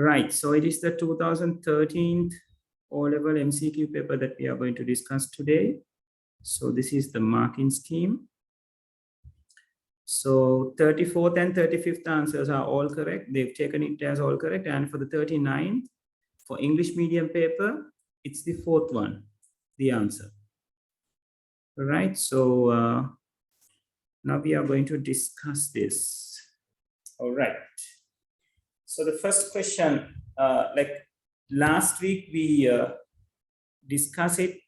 Right, so it is the 2013 O-level MCQ paper that we are going to discuss today. So this is the marking scheme. So 34th and 35th answers are all correct. They've taken it as all correct. And for the 39th, for English medium paper, it's the fourth one, the answer. All right, so now we are going to discuss this. All right. So the first question, like last week we discussed it.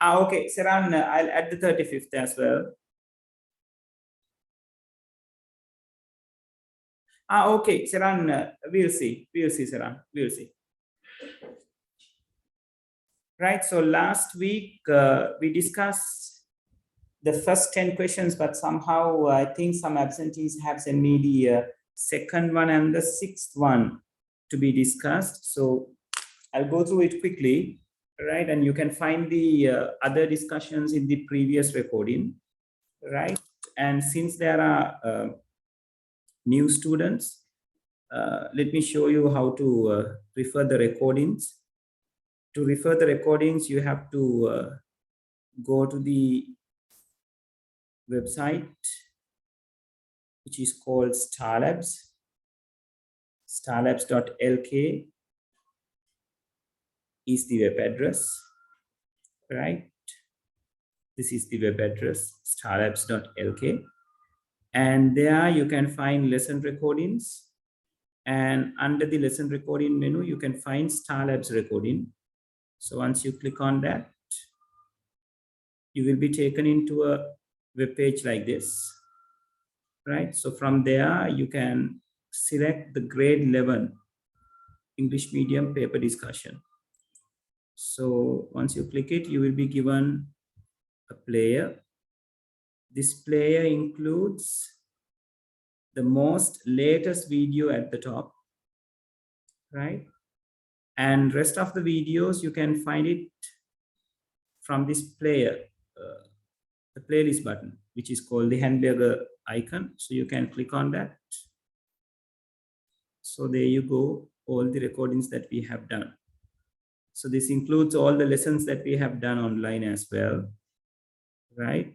Okay, Saran, I'll add the 35th as well. Okay, Saran, we'll see, Saran, we'll see. Right, so last week we discussed the first 10 questions, but somehow I think some absentees have sent me the second one and the sixth one to be discussed. So I'll go through it quickly, right? And you can find the other discussions in the previous recording, right? And since there are new students, let me show you how to refer the recordings. To refer the recordings, you have to go to the website, which is called Starlabs, starlabs.lk is the web address, right? This is the web address, starlabs.lk. And there you can find lesson recordings. And under the lesson recording menu, you can find Starlabs recording. So once you click on that, you will be taken into a web page like this, right? So from there, you can select the grade 11 English medium paper discussion. So once you click it, you will be given a player. This player includes the most latest video at the top, right? And rest of the videos, you can find it from this player, the playlist button, which is called the hamburger icon. So you can click on that. So there you go, all the recordings that we have done. So this includes all the lessons that we have done online as well, right?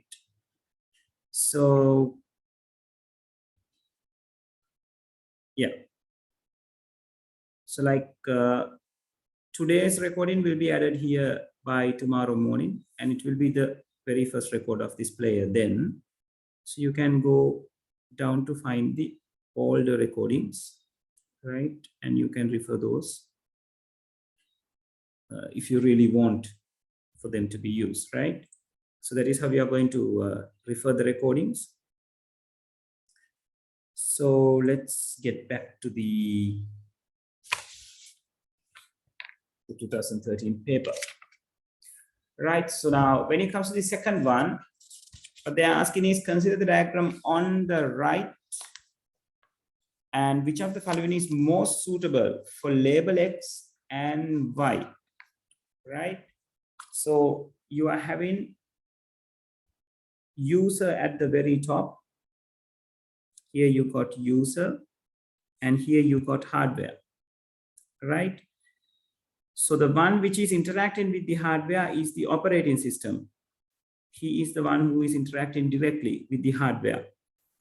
So, yeah. So like today's recording will be added here by tomorrow morning, and it will be the very first record of this player then. So you can go down to find the older recordings, right? And you can refer those if you really want for them to be used, right? So that is how we are going to refer the recordings. So let's get back to the 2013 paper. Right, so now when it comes to the second one, what they are asking is consider the diagram on the right and which of the following is most suitable for label X and Y, right? So you are having user at the very top. Here you got user and here you got hardware, right? So the one which is interacting with the hardware is the operating system. He is the one who is interacting directly with the hardware.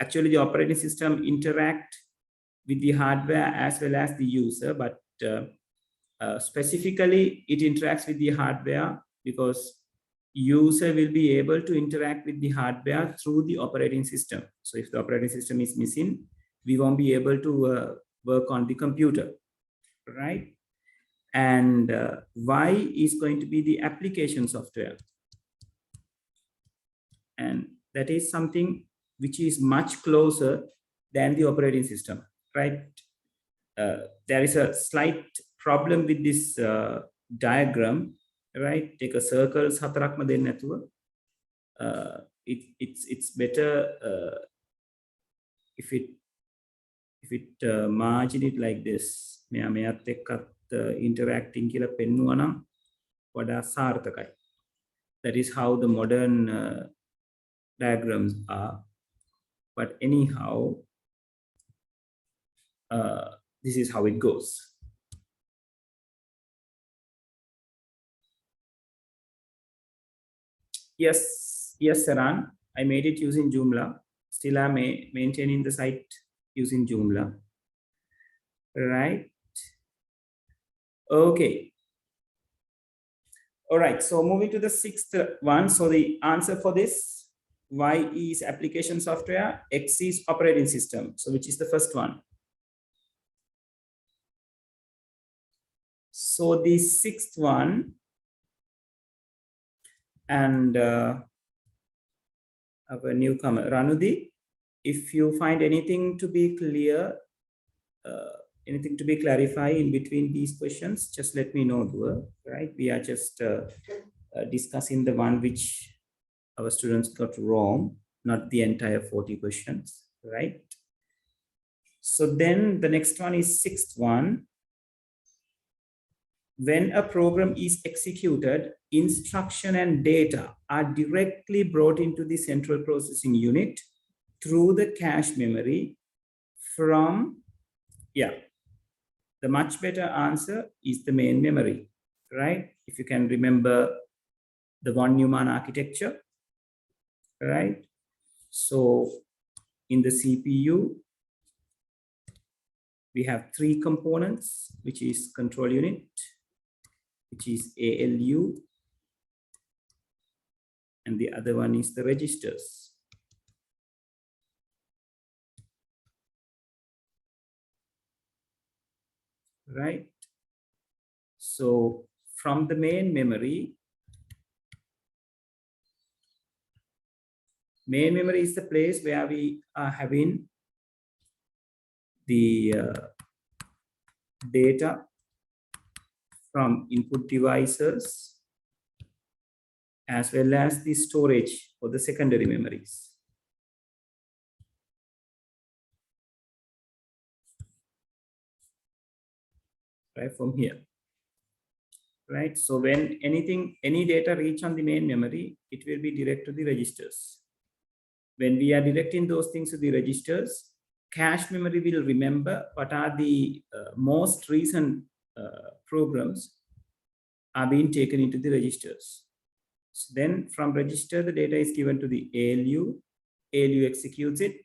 Actually, the operating system interact with the hardware as well as the user, but specifically it interacts with the hardware because user will be able to interact with the hardware through the operating system. So if the operating system is missing, we won't be able to work on the computer, right? And Y is going to be the application software. And that is something which is much closer than the operating system, right? There is a slight problem with this diagram, right? Take a circle, hatarakma denna nathuwa. It's better if it margin it like this. Meyath ekkath interacting kiyala pennuwa නම් වඩා සාර්ථකයි. That is how the modern diagrams are. But anyhow, this is how it goes. Yes, Saran, I made it using Joomla. Still I'm maintaining the site using Joomla. Right. Okay. All right. So moving to the sixth one. So the answer for this, Y is application software, X is operating system. So which is the first one? So the sixth one, and our newcomer, Ranudi, if you find anything to be clear, anything to be clarified in between these questions, just let me know, right? We are just discussing the one which our students got wrong, not the entire 40 questions, right? So then the next one is sixth one. When a program is executed, instruction and data are directly brought into the central processing unit through the cache memory from, the much better answer is the main memory, right? If you can remember the von Neumann architecture, right? So in the CPU, we have three components, which is control unit, which is ALU, and the other one is the registers. Right? So from the main memory is the place where we are having the data from input devices as well as the storage for the secondary memories. Right, from here. Right, so when any data reach on the main memory, it will be direct to the registers. When we are directing those things to the registers, cache memory will remember what are the most recent programs are being taken into the registers. So then from register, the data is given to the ALU. ALU executes it,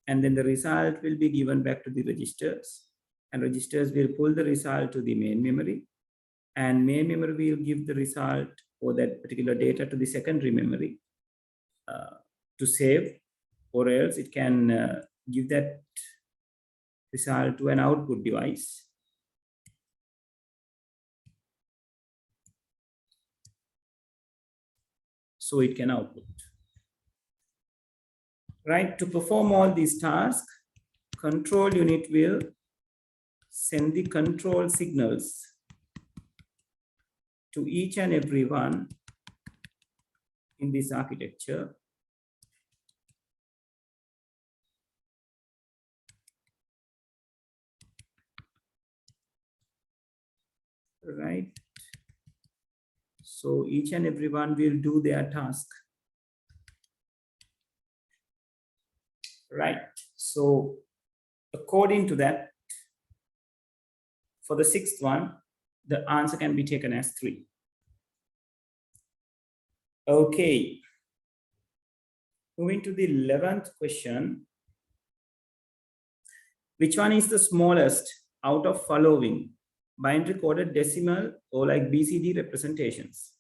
and then the result will be given back to the registers, and registers will pull the result to the main memory, and main memory will give the result or that particular data to the secondary memory to save, or else it can give that result to an output device. So it can output. Right, to perform all these tasks, control unit will send the control signals to each and every one in this architecture. Right. So each and every one will do their task. Right. So according to that, for the sixth one, the answer can be taken as 3. Okay. Moving to the 11th question. Which one is the smallest out of following binary coded decimal or like BCD representations?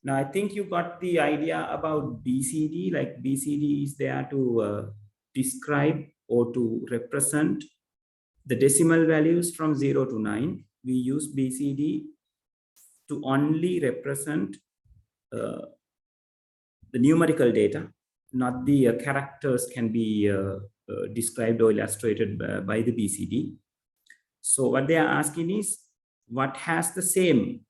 Now, I think you got the idea about BCD, like BCD is there to describe or to represent the decimal values from 0 to 9. We use BCD to only represent the numerical data, not the characters can be described or illustrated by the BCD. So what they are asking is, what has the same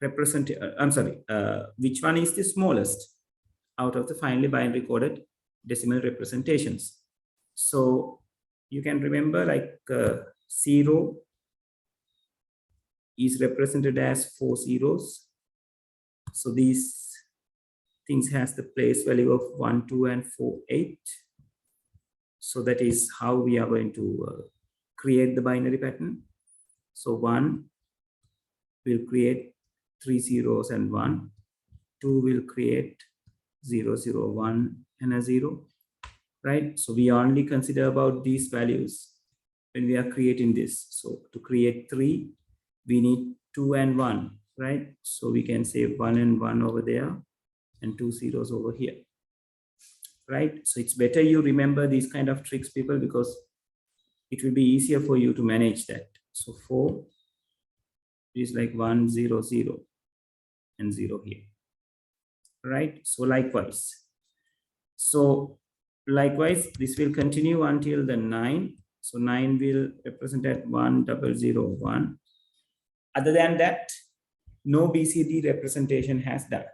which one is the smallest out of the finely binary coded decimal representations? So you can remember like 0 is represented as 4 zeros. So these things has the place value of 1, 2, and 4, 8. So that is how we are going to create the binary pattern. So 1 will create 3 zeros and 1. 2 will create 0, 0, 1, and a 0. Right? So we only consider about these values when we are creating this. So to create 3, we need 2 and 1, right? So we can say 1 and 1 over there and 2 zeros over here, right? So it's better you remember these kind of tricks, people, because it will be easier for you to manage that. So 4 is like 1, 0, 0, and 0 here, right? So likewise. So likewise, this will continue until the 9. So 9 will represent at 1, 0, 0, 1. Other than that, no BCD representation has done,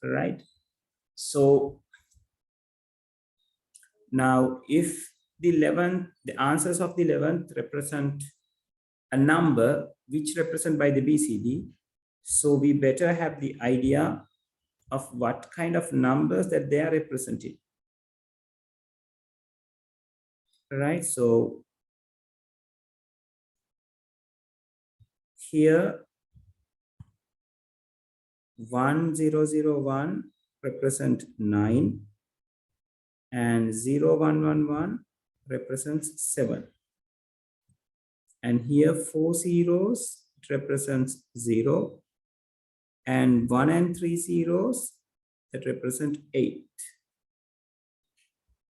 right? So now if the 11th, the answers of the 11th represent a number which represent by the BCD, so we better have the idea of what kind of numbers that they are representing. Right, so here 1001 represent 9 and 0111 represents 7. And here 4 zeros represents 0 and 1 and 3 zeros that represent 8.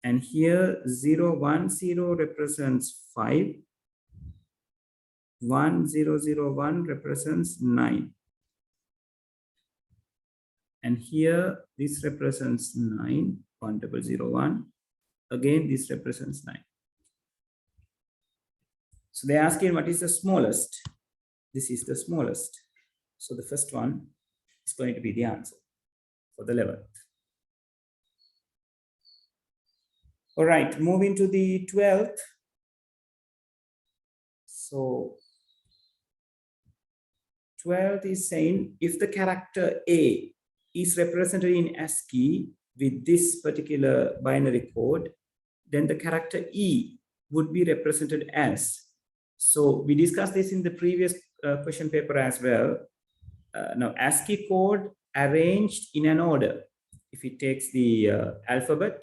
And here 0, 1, 0 represents 5. 1, 0, 0, 1 represents 9. And here this represents 9, 1, 0, 0, 1. Again, this represents 9. So they ask you what is the smallest. This is the smallest. So the first one is going to be the answer for the 11th. All right, moving to the 12th. So 12th is saying if the character A is represented in Ascii with this particular binary code, then the character E would be represented as. So we discussed this in the previous question paper as well. Now Ascii code arranged in an order. If it takes the alphabet,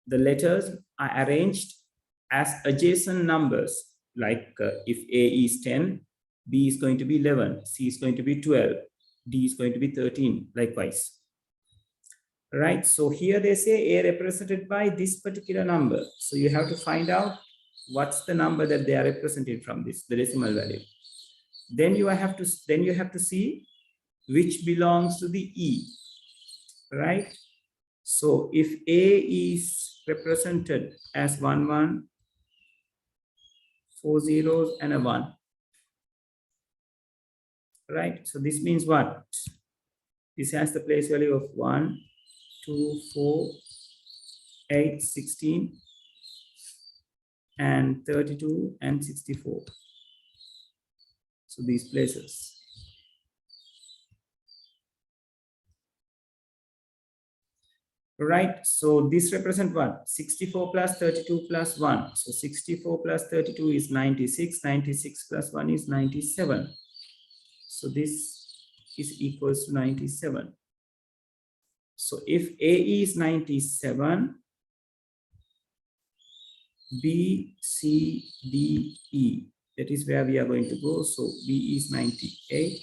the letters are arranged as adjacent numbers. Like if A is 10, B is going to be 11, C is going to be 12, D is going to be 13, likewise. Right, so here they say A represented by this particular number. So you have to find out what's the number that they are represented from this, the decimal value. Then you have to see which belongs to the E, right? So if A is represented as 1, 1, 4 zeros and a 1, right? So this means what? This has the place value of 1, 2, 4, 8, 16, and 32 and 64. So these places. Right, so this represents what? 64 plus 32 plus 1. So 64 plus 32 is 96. 96 plus 1 is 97. So this is equals to 97. So if A is 97, B, C, D, E, that is where we are going to go. So B is 98,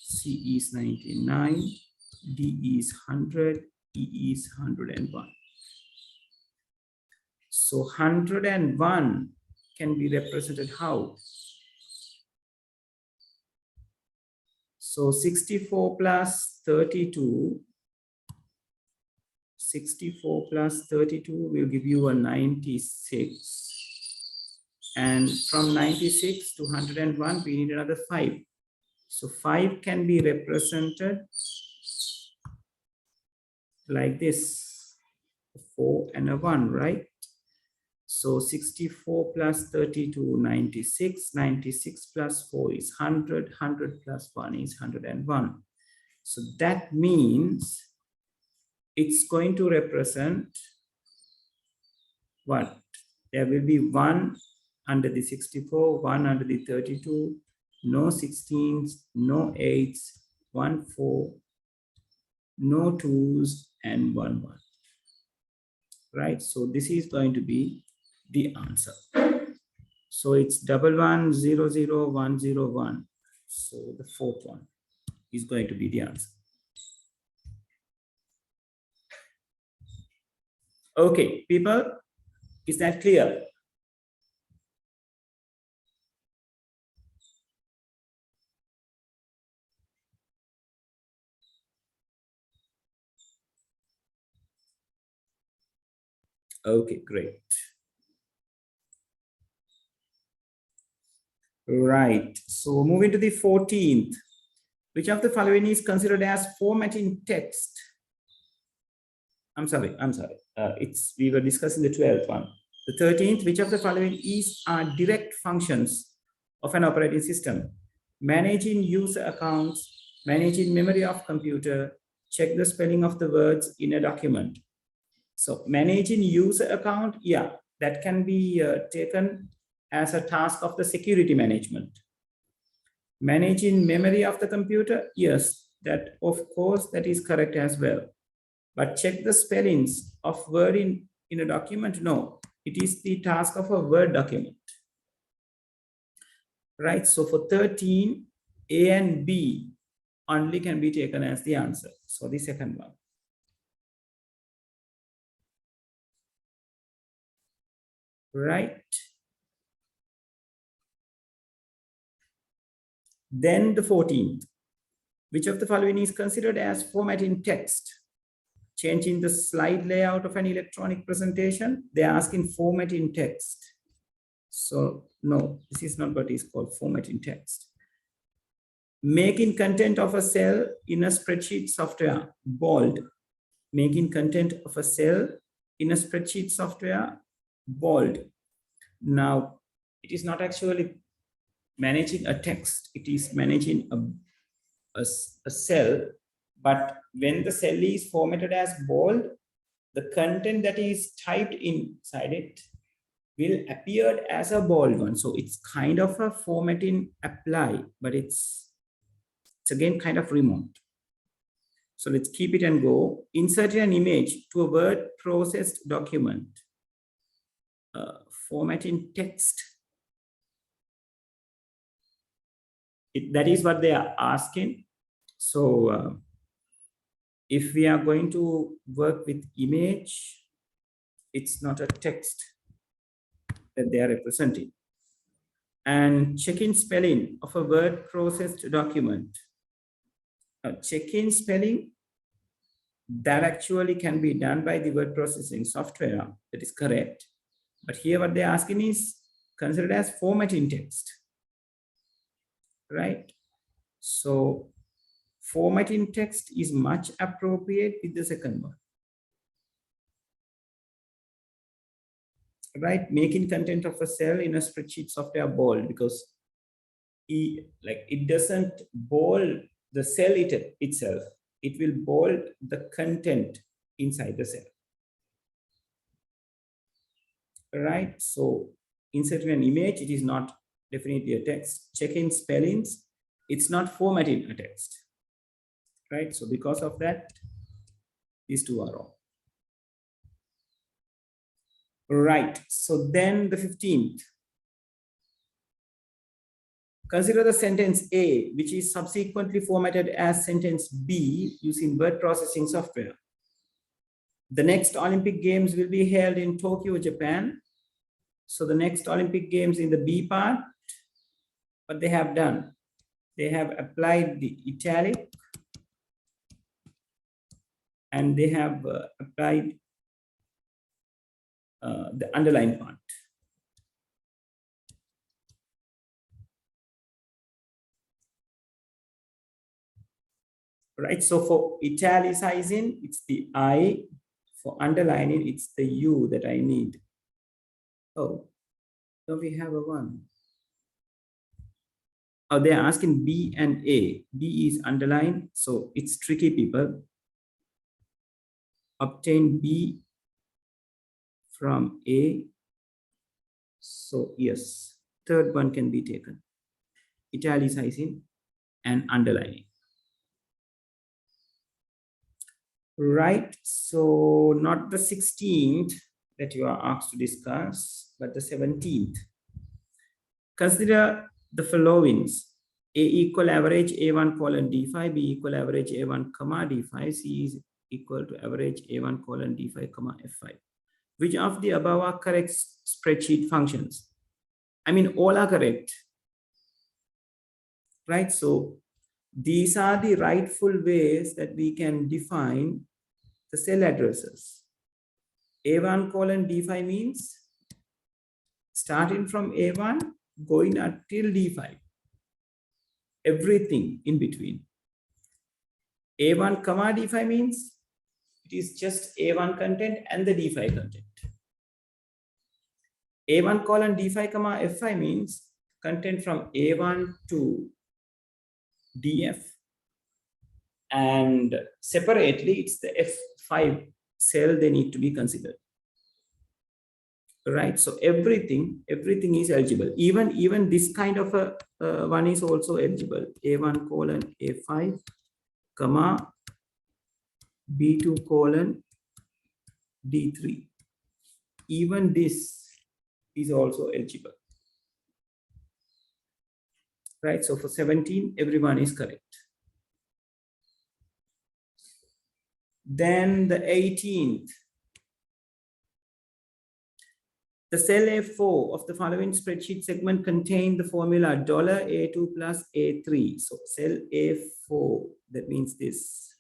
C is 99, D is 100, E is 101. So 101 can be represented how? So 64 plus 32, 64 plus 32 will give you a 96. And from 96 to 101, we need another 5. So 5 can be represented like this, 4 and a 1, right? So 64 plus 32, 96, 96 plus 4 is 100, 100 plus 1 is 101. So that means it's going to represent what? There will be 1 under the 64, 1 under the 32, no 16s, no 8s, 1 4, no 2s, and 1 1. Right? So this is going to be the answer. So it's 11100101. So the fourth one is going to be the answer. Okay, people, is that clear? Okay, great. Right. So moving to the 14th. Which of the following is considered as formatting text? I'm sorry. We were discussing the 12th one. The 13th, which of the following are direct functions of an operating system? Managing user accounts, managing memory of computer, check the spelling of the words in a document. So managing user account, yeah, that can be taken as a task of the security management. Managing memory of the computer, yes, that of course that is correct as well. But check the spellings of word in a document, no, it is the task of a Word document. Right, so for 13, A and B only can be taken as the answer. So the second one. Right. Then the 14th. Which of the following is considered as formatting text? Changing the slide layout of an electronic presentation. They're asking formatting text. So no, this is not what is called formatting text. Making content of a cell in a spreadsheet software, bold. Making content of a cell in a spreadsheet software, bold. Now, it is not actually managing a text, it is managing a cell, but when the cell is formatted as bold, the content that is typed inside it will appear as a bold one. So it's kind of a formatting apply, but it's again kind of remote. So let's keep it and go. Insert an image to a word processed document. Formatting text. That is what they are asking. So if we are going to work with image, it's not a text that they are representing. And check-in spelling of a word processed document. Check-in spelling, that actually can be done by the word processing software. That is correct. But here what they're asking is considered as formatting text. Right? So formatting text is much appropriate with the second one. Right? Making content of a cell in a spreadsheet software bold, because it doesn't bold the cell itself. It will bold the content inside the cell. Right? So inserting an image, it is not definitely a text. Check-in spellings, it's not formatting a text. Right? So because of that, these two are wrong. Right. So then the 15th. Consider the sentence A, which is subsequently formatted as sentence B using word processing software. The next Olympic Games will be held in Tokyo, Japan. So the next Olympic Games in the B part, what they have done, they have applied the italic and they have applied the underline part. Right, so for italicizing, it's the I. For underlining, it's the U that I need. Oh, so we have a 1. Oh, they're asking B and A. B is underlined, so it's tricky, people. Obtain B from A. So yes, third one can be taken. Italicizing and underlining. Right, so not the 16th that you are asked to discuss, but the 17th. Consider the followings. A equal average A1 colon D5, B equal average A1 comma D5, C is equal to average A1 colon D5 comma F5. Which of the above are correct spreadsheet functions? I mean, all are correct, right? So these are the rightful ways that we can define the cell addresses. A1 colon D5 means starting from A1, going until D5. Everything in between. A1 comma D5 means it is just A1 content and the D5 content. A1 colon D5 comma F5 means content from A1 to DF, and separately it's the F5 cell they need to be considered. Right, so everything is eligible. Even this kind of a one is also eligible. A1 colon A5 comma B2 colon D3. Even this is also eligible. Right, so for 17, everyone is correct. Then the 18th. The cell A4 of the following spreadsheet segment contain the formula $A2 plus A3. So cell A4, that means this.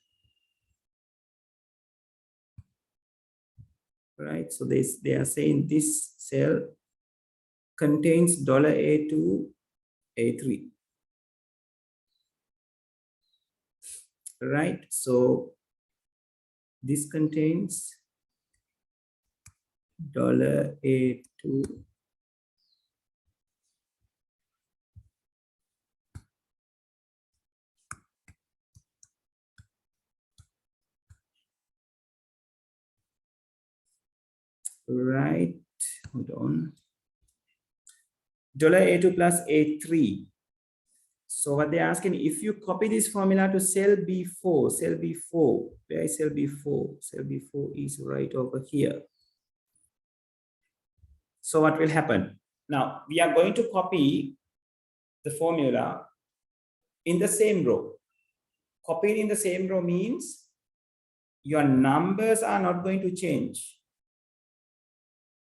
Right, so they are saying this cell contains $A2, A3. Right, so this contains $A2, right, hold on, $A2 plus A3. So what they're asking, if you copy this formula to cell B4, where is cell B4? Cell B4 is right over here. So what will happen? Now we are going to copy the formula in the same row. Copying in the same row means your numbers are not going to change,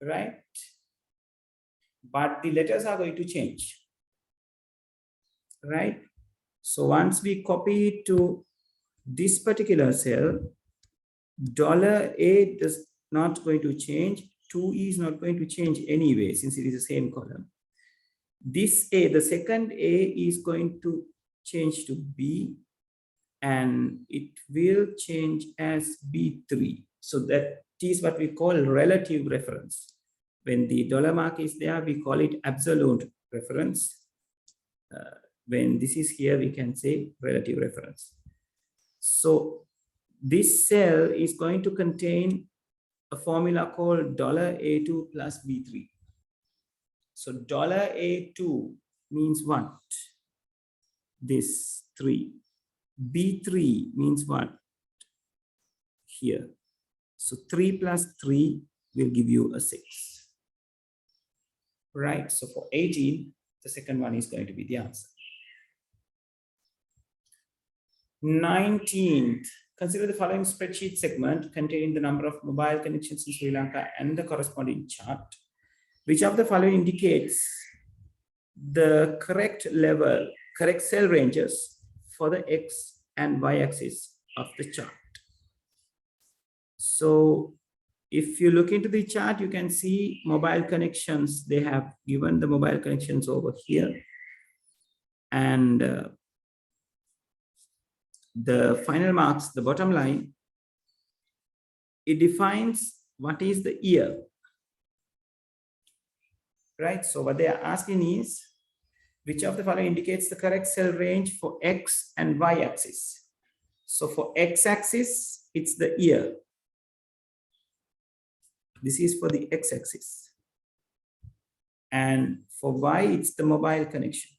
right? But the letters are going to change, right? So once we copy it to this particular cell, $A is not going to change. 2 is not going to change anyway, since it is the same column. This A, the second A, is going to change to B, and it will change as B3. So that is what we call relative reference. When the dollar mark is there, we call it absolute reference. When this is here, we can say relative reference. So this cell is going to contain a formula called $A2 plus B3. So $A2 means what? This 3. B3 means what? Here. So 3 plus 3 will give you a 6. Right, so for 18, the second one is going to be the answer. 19th, consider the following spreadsheet segment containing the number of mobile connections in Sri Lanka and the corresponding chart. Which of the following indicates the correct cell ranges for the X and Y axis of the chart? So if you look into the chart, you can see mobile connections. They have given the mobile connections over here. And the final marks, the bottom line, it defines what is the year. Right, so what they are asking is, Which of the following indicates the correct cell range for X and Y axis? So for X axis, it's the year. This is for the X axis. And for Y, it's the mobile connection.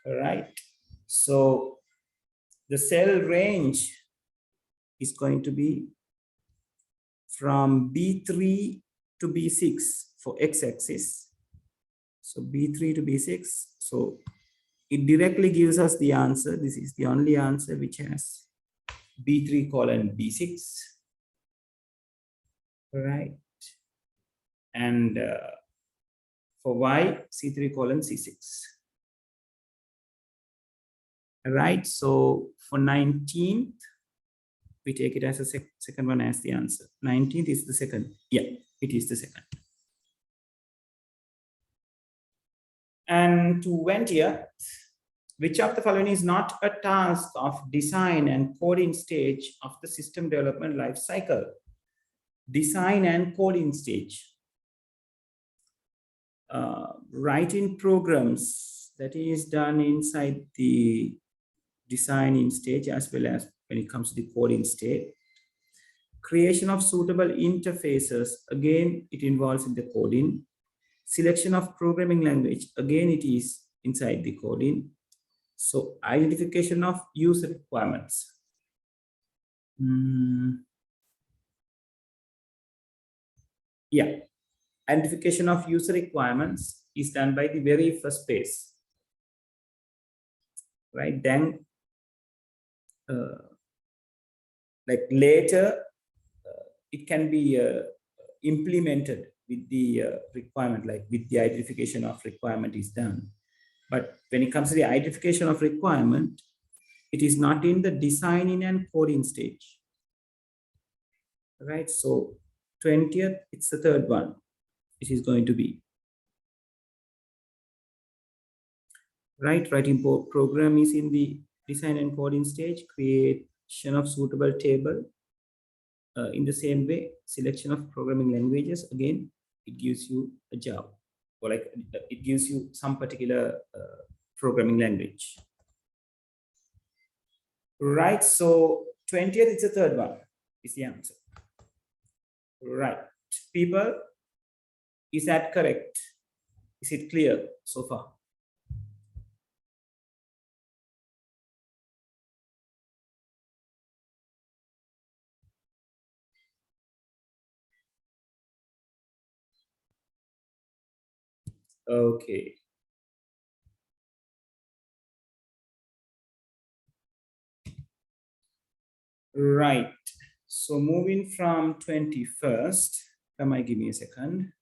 All right. So the cell range is going to be from B3 to B6 for X-axis. So B3 to B6. So it directly gives us the answer. This is the only answer which has B3 colon B6. All right. And for Y, C3 colon C6. All right. So for 19th, we take it as a second one as the answer. 19th is the second. Yeah, it is the second. And 20th, which of the following is not a task of design and coding stage of the system development life cycle? Design and coding stage. Writing programs that is done inside the designing stage as well as when it comes to the coding state. Creation of suitable interfaces, again, it involves in the coding. Selection of programming language, again, it is inside the coding. So identification of user requirements. Yeah, identification of user requirements is done by the very first phase, right? Then like later, it can be implemented with the requirement, like with the identification of requirement is done. But when it comes to the identification of requirement, it is not in the designing and coding stage, right? So 20th, it's the third one. It is going to be, right? Writing program is in the design and coding stage. Creation of suitable table. In the same way, selection of programming languages, again, it gives you a job, or like it gives you some particular programming language. Right, so 20th is the third one, is the answer. Right, people, is that correct? Is it clear so far? Okay. Right. So moving from 21st, give me a second.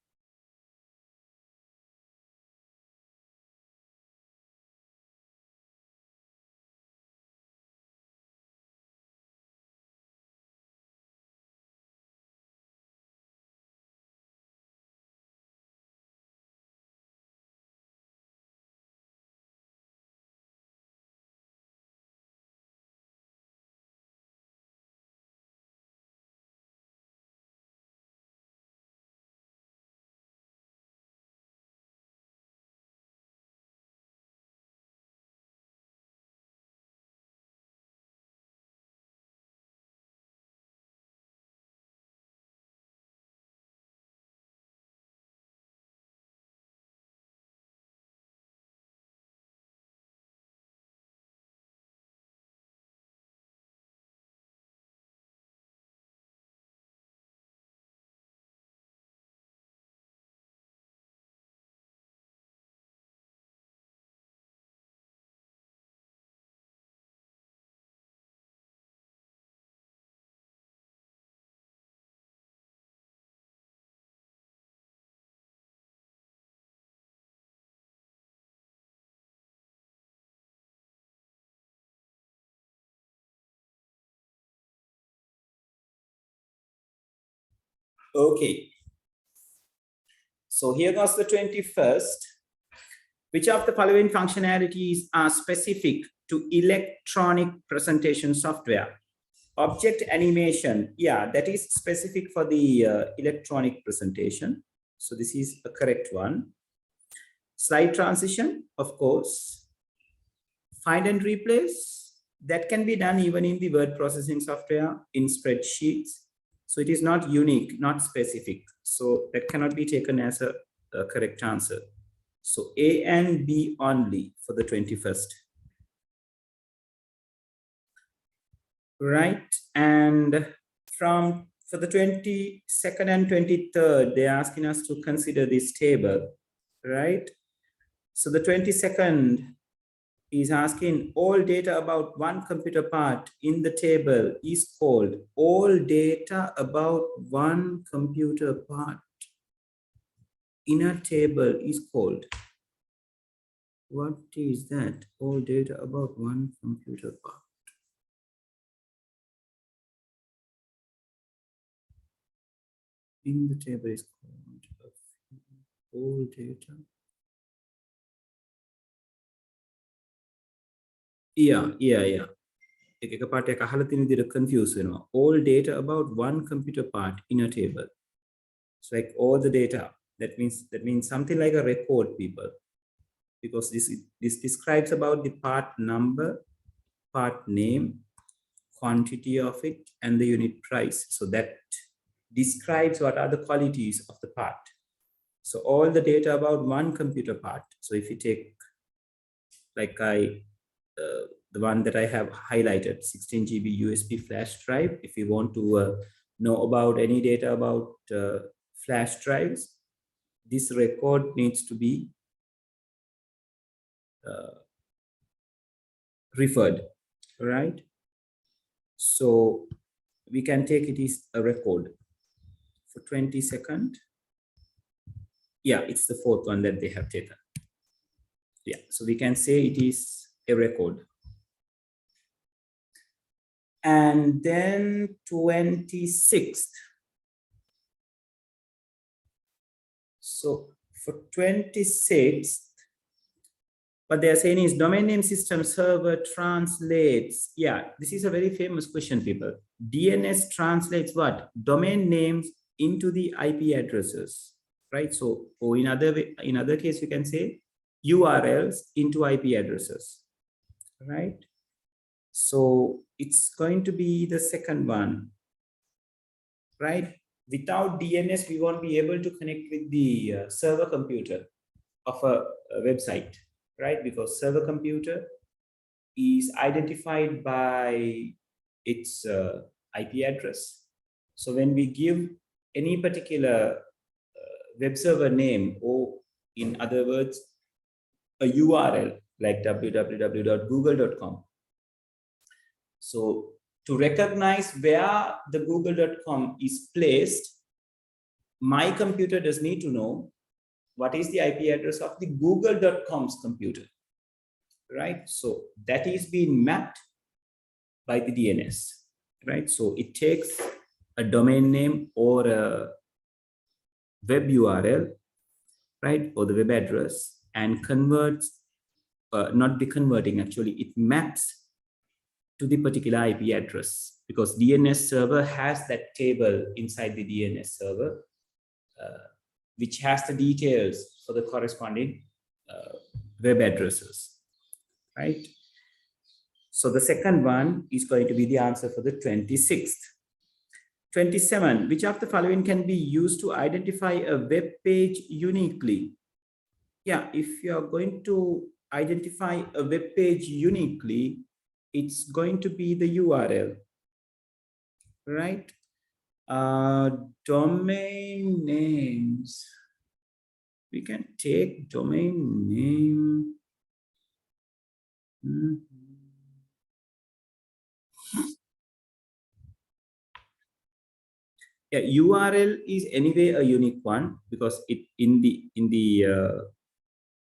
Okay. So here goes the 21st. Which of the following functionalities are specific to electronic presentation software? Object animation, yeah, that is specific for the electronic presentation. So this is a correct one. Slide transition, of course. Find and replace, that can be done even in the word processing software, in spreadsheets. So it is not unique, not specific. So that cannot be taken as a correct answer. So A and B only for the 21st. Right. And for the 22nd and 23rd, they're asking us to consider this table, right? So the 22nd is asking all data about one computer part in the table is called all data about one computer part in a table is called. What is that? All data about one computer part. In the table is called all data. Yeah. එක පාටයක් අහලා තියෙන විදිහට confuse වෙනවා. All data about one computer part in a table. It's like all the data. That means something like a record, people, because this describes about the part number, part name, quantity of it, and the unit price. So that describes what are the qualities of the part. So all the data about one computer part. So if you take, like the one that I have highlighted, 16 GB USB flash drive. If you want to know about any data about flash drives, this record needs to be referred, right? So we can take it is a record. For 22nd, yeah, it's the fourth one that they have taken. Yeah, so we can say it is a record. And then 26th. So for 26th, what they are saying is domain name system server translates. Yeah, this is a very famous question, people. DNS translates what? Domain names into the IP addresses, right? So, or in other case, we can say URLs into IP addresses, right? So it's going to be the second one, right? Without DNS, we won't be able to connect with the server computer of a website, right? Because server computer is identified by its IP address. So when we give any particular web server name, or in other words, a URL like www.google.com. So to recognize where the google.com is placed, my computer does need to know what is the IP address of the google.com's computer, right? So that is being mapped by the DNS, right? So it takes a domain name or a web URL, right, or the web address, and converts, not be converting, actually, it maps to the particular IP address, because DNS server has that table inside the DNS server, which has the details for the corresponding web addresses, right? So the second one is going to be the answer for the 26th. 27, which of the following can be used to identify a web page uniquely? Yeah, if you are going to identify a web page uniquely, it's going to be the URL, right? Domain names. We can take domain name. Yeah, URL is anyway a unique one, because it in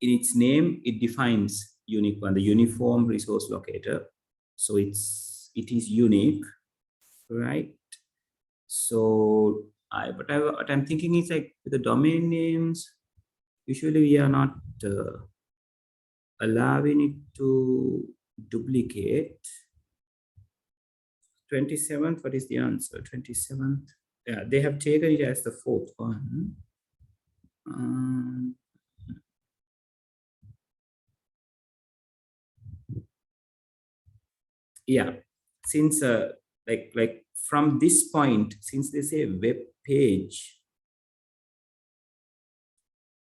its name it defines unique one, the uniform resource locator. So it is unique, right? So what I'm thinking is, like, with the domain names, usually we are not allowing it to duplicate. 27th, what is the answer? 27th. Yeah, they have taken it as the fourth one. Yeah, since like from this point, since they say web page,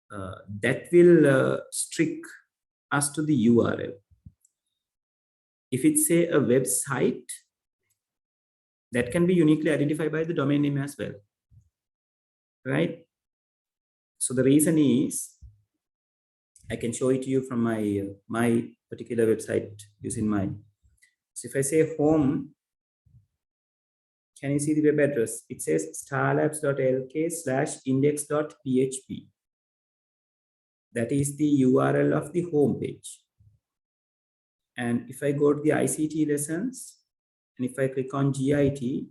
that will strict us to the URL. If it's say a website, that can be uniquely identified by the domain name as well, right? So the reason is, I can show it to you from my particular website using mine. So if I say home, can you see the web address? It says starlabs.lk/index.php. That is the URL of the home page. And if I go to the ICT lessons, and if I click on GIT,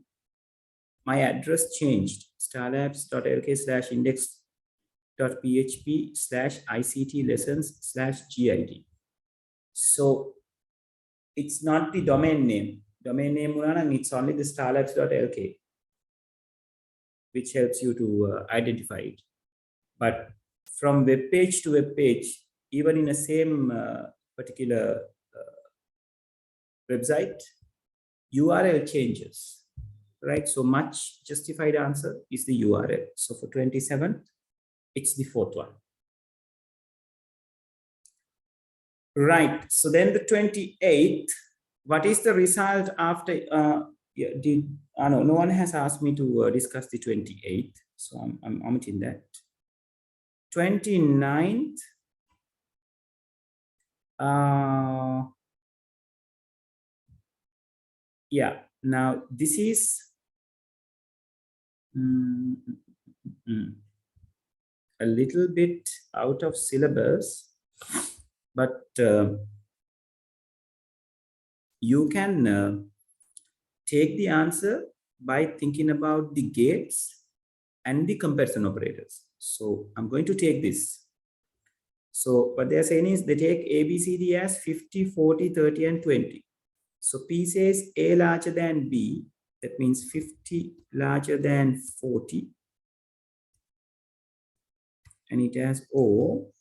my address changed, starlabs.lk/index.php/ICT lessons/GIT. So it's not the domain name. Domain name, it's only the starlabs.lk, which helps you to identify it. But from web page to web page, even in the same particular website, URL changes, right? So much justified answer is the URL. So for 27th, it's the fourth one. Right, so then the 28th, what is the result after, no one has asked me to discuss the 28th, so I'm omitting that. 29th, yeah, now this is a little bit out of syllabus, but you can take the answer by thinking about the gates and the comparison operators. So I'm going to take this. So what they're saying is they take A, B, C, D as 50, 40, 30, and 20. So P says A larger than B. That means 50 larger than 40. And it has O.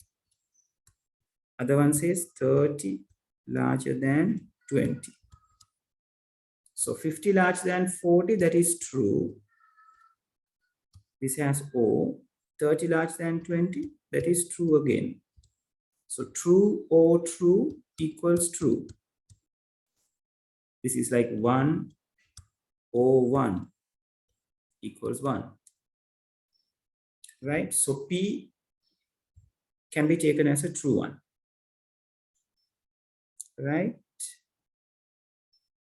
Other one says 30 larger than 20. So 50 larger than 40, that is true. This has O. 30 larger than 20, that is true again. So true or true equals true. This is like 1 or 1 equals 1. Right? So P can be taken as a true one. Right?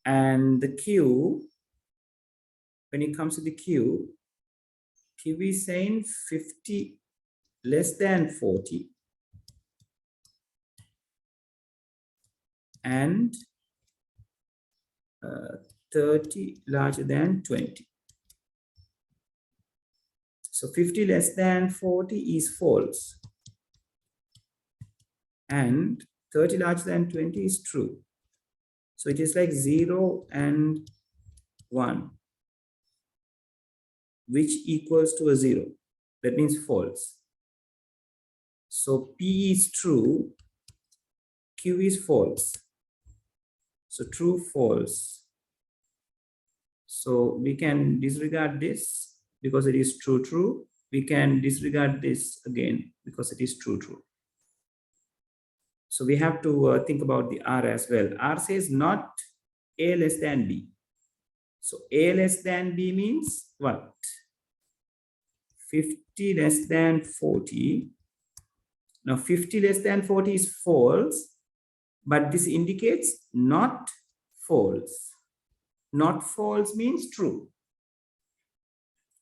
And the Q, when it comes to the Q is saying 50 less than 40 and 30 larger than 20. So 50 less than 40 is false. And 30 larger than 20 is true. So it is like 0 and 1, which equals to a 0. That means false. So P is true, Q is false. So true, false. So we can disregard this because it is true, true. We can disregard this again because it is true, true. So we have to think about the R as well. R says not A less than B. So A less than B means what? 50 less than 40. Now 50 less than 40 is false, but this indicates not false. Not false means true,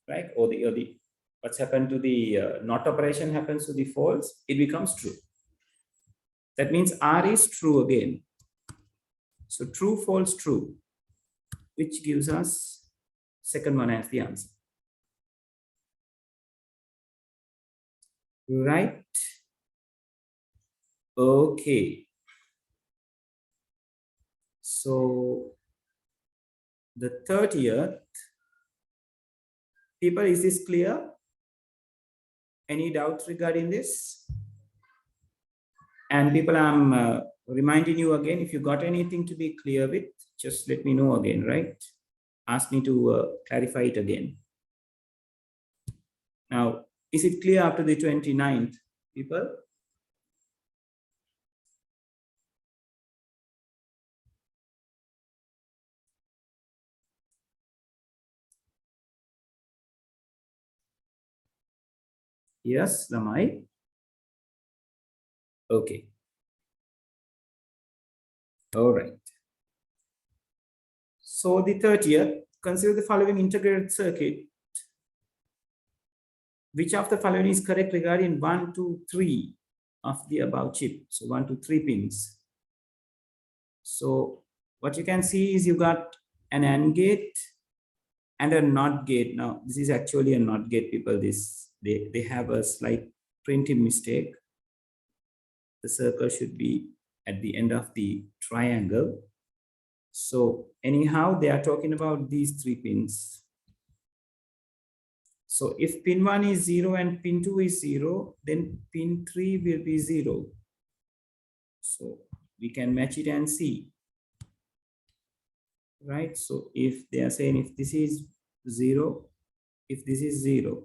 right? Or the what's happened to the not operation happens to the false, it becomes true. That means R is true again. So true, false, true, which gives us second one as the answer. Right? Okay. So the 30th, people, is this clear? Any doubts regarding this? And people, I'm reminding you again, if you got anything to be clear with, just let me know again, right? Ask me to clarify it again. Now, is it clear up to the 29th, people? Yes, Lamai? Okay. All right. So the 30th, consider the following integrated circuit. Which of the following is correct regarding 1, 2, 3 of the above chip? So 1, 2, 3 pins. So what you can see is you got an AND gate and a NOT gate. Now this is actually a NOT gate, people. They have a slight printing mistake. The circle should be at the end of the triangle. So anyhow, they are talking about these 3 pins. So if pin 1 is 0 and pin 2 is 0, then pin 3 will be 0. So we can match it and see. Right? So if they are saying if this is 0, if this is 0,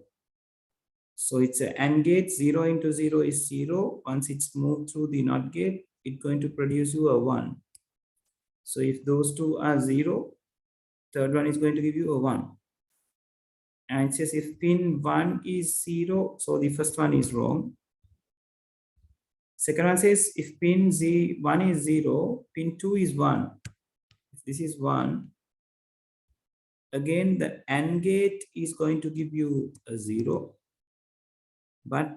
so it's an AND gate, 0 into 0 is 0. Once it's moved through the NOT gate, it's going to produce you a 1. So if those two are 0, third one is going to give you a 1. And it says if pin 1 is 0, so the first one is wrong. Second one says if pin 1 is 0, pin 2 is 1. If this is 1, again the AND gate is going to give you a 0, but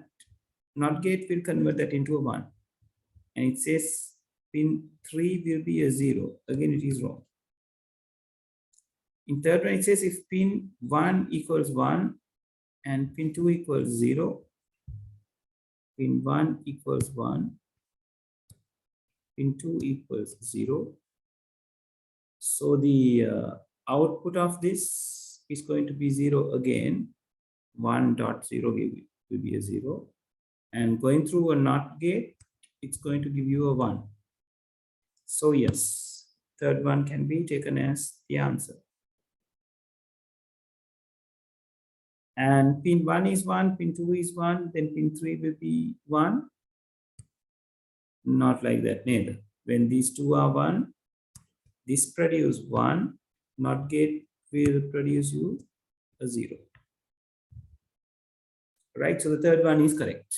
NOT gate will convert that into a 1. And it says pin 3 will be a 0. Again, it is wrong. In third one, it says if pin 1 equals 1 and pin 2 equals 0, pin 1 equals 1, pin 2 equals 0. So the output of this is going to be 0 again. 1.0 will be a 0. And going through a NOT gate, it's going to give you a 1. So yes, third one can be taken as the answer. And pin 1 is 1, pin 2 is 1, then pin 3 will be 1. Not like that, neither. When these two are 1, this produce 1, NOT gate will produce you a 0. Right, so the third one is correct.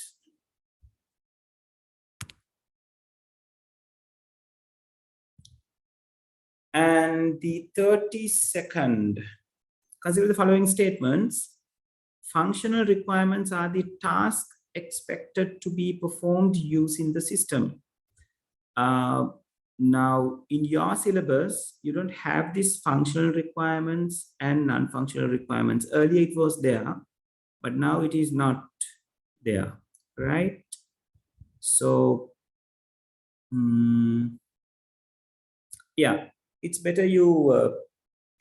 And the 32nd, consider the following statements. Functional requirements are the tasks expected to be performed using the system. Now, in your syllabus, you don't have these functional requirements and non-functional requirements. Earlier it was there, but now it is not there, right? So, yeah, it's better you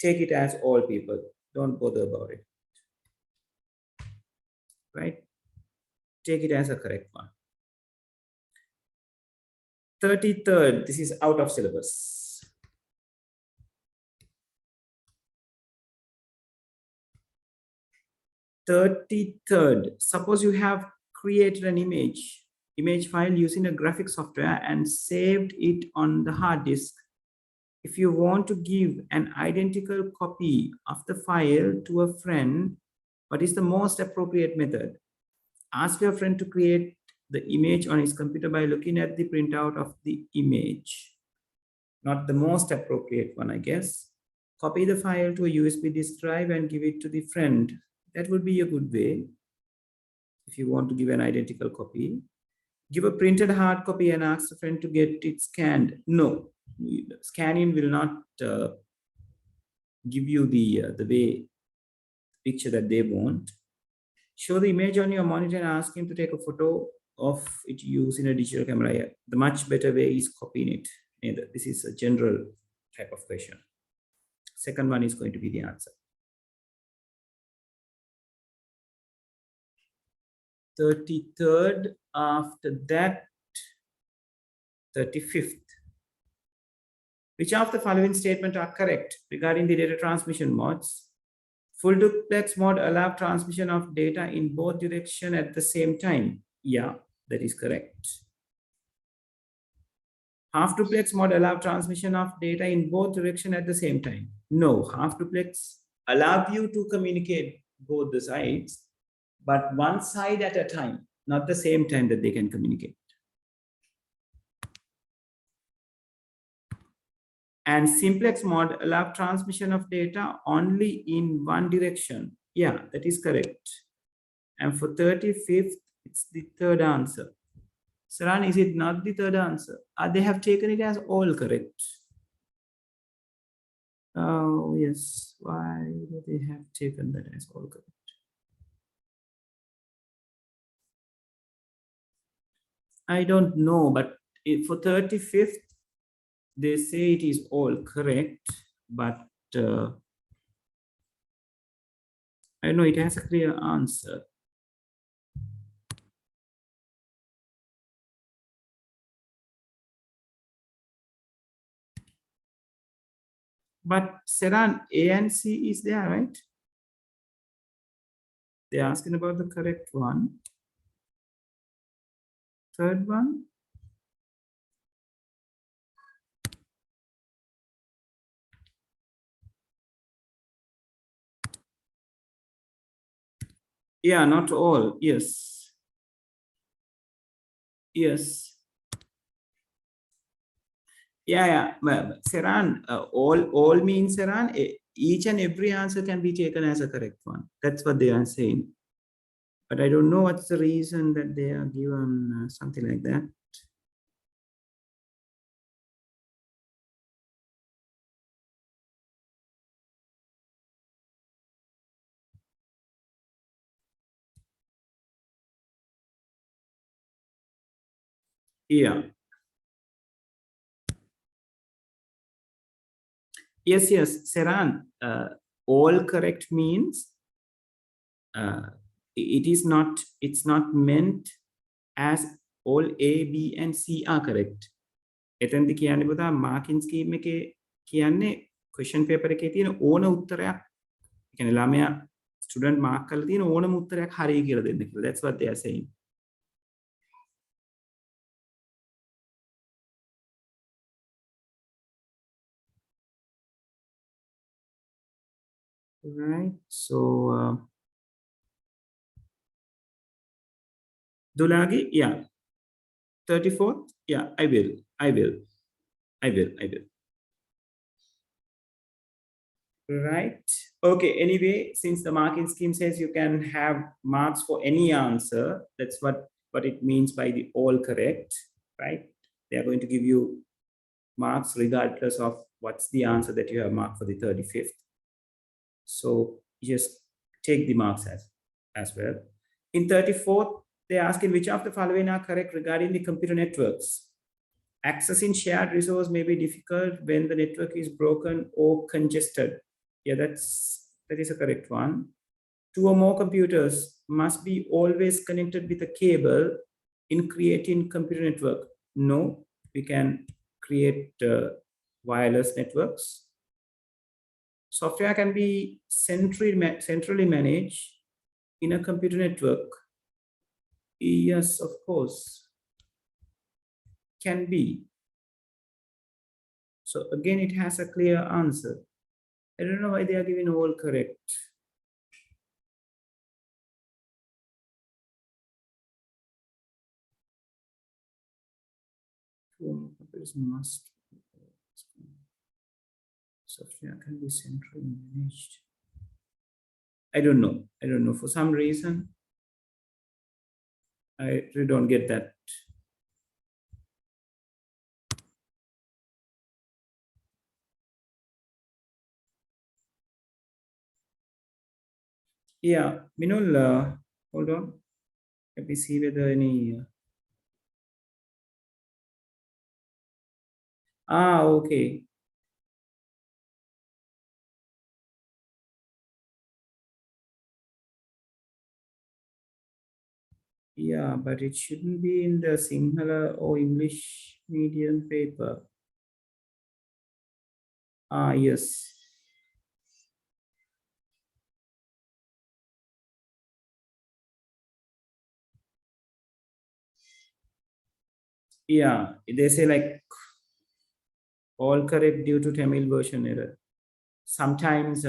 take it as all people. Don't bother about it, right? Take it as a correct one. 33rd, this is out of syllabus. 33rd, suppose you have created an image file using a graphic software and saved it on the hard disk. If you want to give an identical copy of the file to a friend, what is the most appropriate method? Ask your friend to create the image on his computer by looking at the printout of the image. Not the most appropriate one, I guess. Copy the file to a USB disk drive and give it to the friend. That would be a good way if you want to give an identical copy. Give a printed hard copy and ask the friend to get it scanned. No, scanning will not give you the way picture that they want. Show the image on your monitor and ask him to take a photo of it using a digital camera. The much better way is copying it. This is a general type of question. Second one is going to be the answer. 33rd, after that 35th. Which of the following statements are correct regarding the data transmission modes? Full duplex mode allows transmission of data in both directions at the same time. Yeah, that is correct. Half duplex mode allows transmission of data in both directions at the same time. No, half duplex allows you to communicate both the sides, but one side at a time, not the same time that they can communicate. And simplex mode allows transmission of data only in one direction. Yeah, that is correct. And for 35th, it's the third answer. Saran, is it not the third answer? They have taken it as all correct. Oh, yes. Why do they have taken that as all correct? I don't know, but for 35th, they say it is all correct, but I know it has a clear answer. But Saran, A and C is there, right? They're asking about the correct one. Third one. Yeah, not all. Yes. Yes. Yeah. Saran, all means Saran, each and every answer can be taken as a correct one. That's what they are saying. But I don't know what's the reason that they are given something like that. Yeah. Yes, Saran, all correct means it's not meant as all A, B, and C are correct. එතෙන්දි කියන්නේ පුතා මාකින් scheme එකේ කියන්නේ question paper එකේ තියෙන ඕන උත්තරයක් කියන්නේ ළමයා ස්ටුඩන්ට් මාක් කරලා තියෙන ඕනම උත්තරයක් හරියි කියලා දෙන්න කියලා. That's what they are saying. Right. So Dulagi, yeah. 34th, yeah, I will. Right. Okay, anyway, since the marking scheme says you can have marks for any answer, that's what it means by the all correct, right? They are going to give you marks regardless of what's the answer that you have marked for the 35th. So just take the marks as well. In 34th, they ask in which of the following are correct regarding the computer networks. Accessing shared resource may be difficult when the network is broken or congested. Yeah, that is a correct one. Two or more computers must be always connected with a cable in creating computer network. No, we can create wireless networks. Software can be centrally managed in a computer network. Yes, of course. Can be. So again, it has a clear answer. I don't know why they are giving all correct. Must. Software can be centrally managed. I don't know. For some reason, I really don't get that. Yeah, Minul, hold on. Let me see whether any. Okay. Yeah, but it shouldn't be in the Sinhala or English medium paper. Ah, yes. Yeah, they say like all correct due to Tamil version error. Sometimes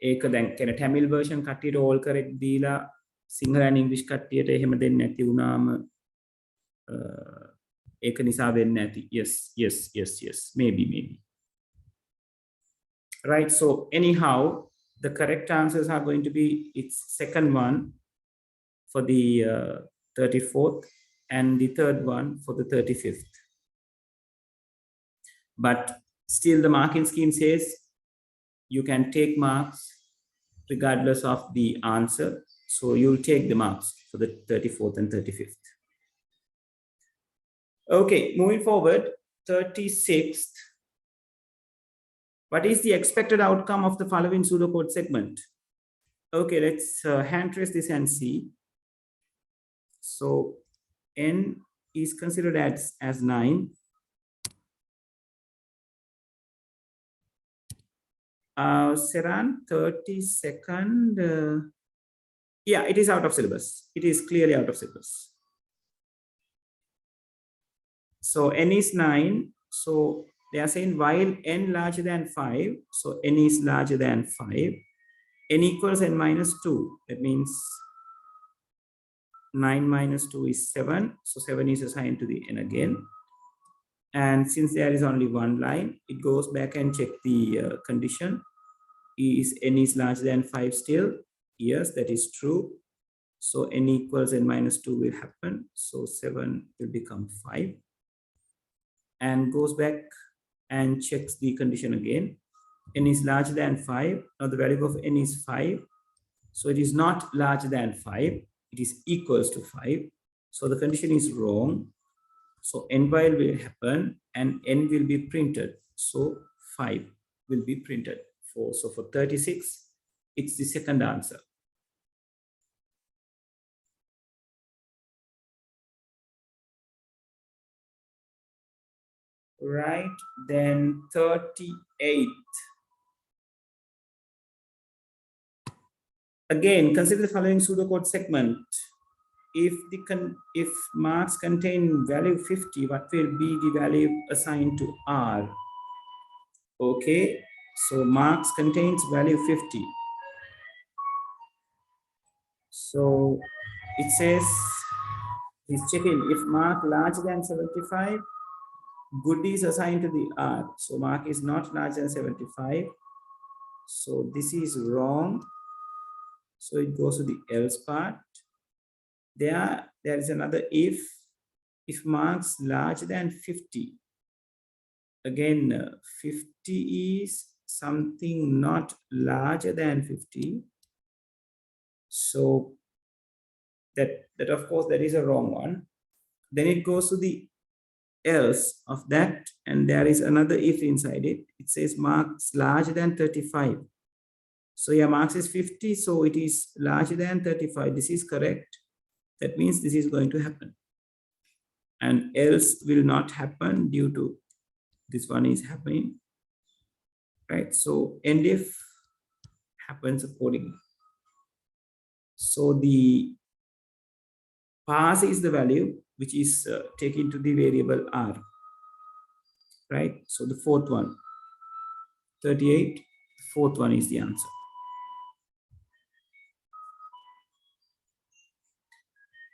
ඒක දැන් කියන Tamil version කට්ටියට all correct දීලා Sinhala and English කට්ටියට එහෙම දෙන්නේ නැති වුණාම ඒක නිසා වෙන්නේ නැති. Yes. Maybe. Right, so anyhow, the correct answers are going to be its second one for the 34th and the third one for the 35th. But still the marking scheme says you can take marks regardless of the answer. So you'll take the marks for the 34th and 35th. Okay, moving forward, 36th. What is the expected outcome of the following pseudocode segment? Okay, let's hand trace this and see. So n is considered as 9. Seran, 32nd. Yeah, it is out of syllabus. It is clearly out of syllabus. So n is 9. So they are saying while n larger than 5, so n is larger than 5, n equals n minus 2. That means 9 minus 2 is 7. So 7 is assigned to the n again. And since there is only one line, it goes back and check the condition. Is n is larger than 5 still? Yes, that is true. So n equals n minus 2 will happen. So 7 will become 5. And goes back and checks the condition again. N is larger than 5. Now the value of n is 5. So it is not larger than 5. It is equals to 5. So the condition is wrong. So n while will happen and n will be printed. So 5 will be printed. So for 36, it's the second answer. Right, then 38. Again, consider the following pseudocode segment. If marks contain value 50, what will be the value assigned to R? Okay, so marks contains value 50. So it says, he's checking if mark larger than 75, good is assigned to the R. So mark is not larger than 75. So this is wrong. So it goes to the else part. There is another if marks larger than 50. Again, 50 is something not larger than 50. So that of course that is a wrong one. Then it goes to the else of that, and there is another if inside it. It says marks larger than 35. So yeah, marks is 50, so it is larger than 35. This is correct. That means this is going to happen. And else will not happen due to this one is happening. Right? So end if happens accordingly. So the pass is the value which is taken to the variable R. Right? So the fourth one, 38, fourth one is the answer.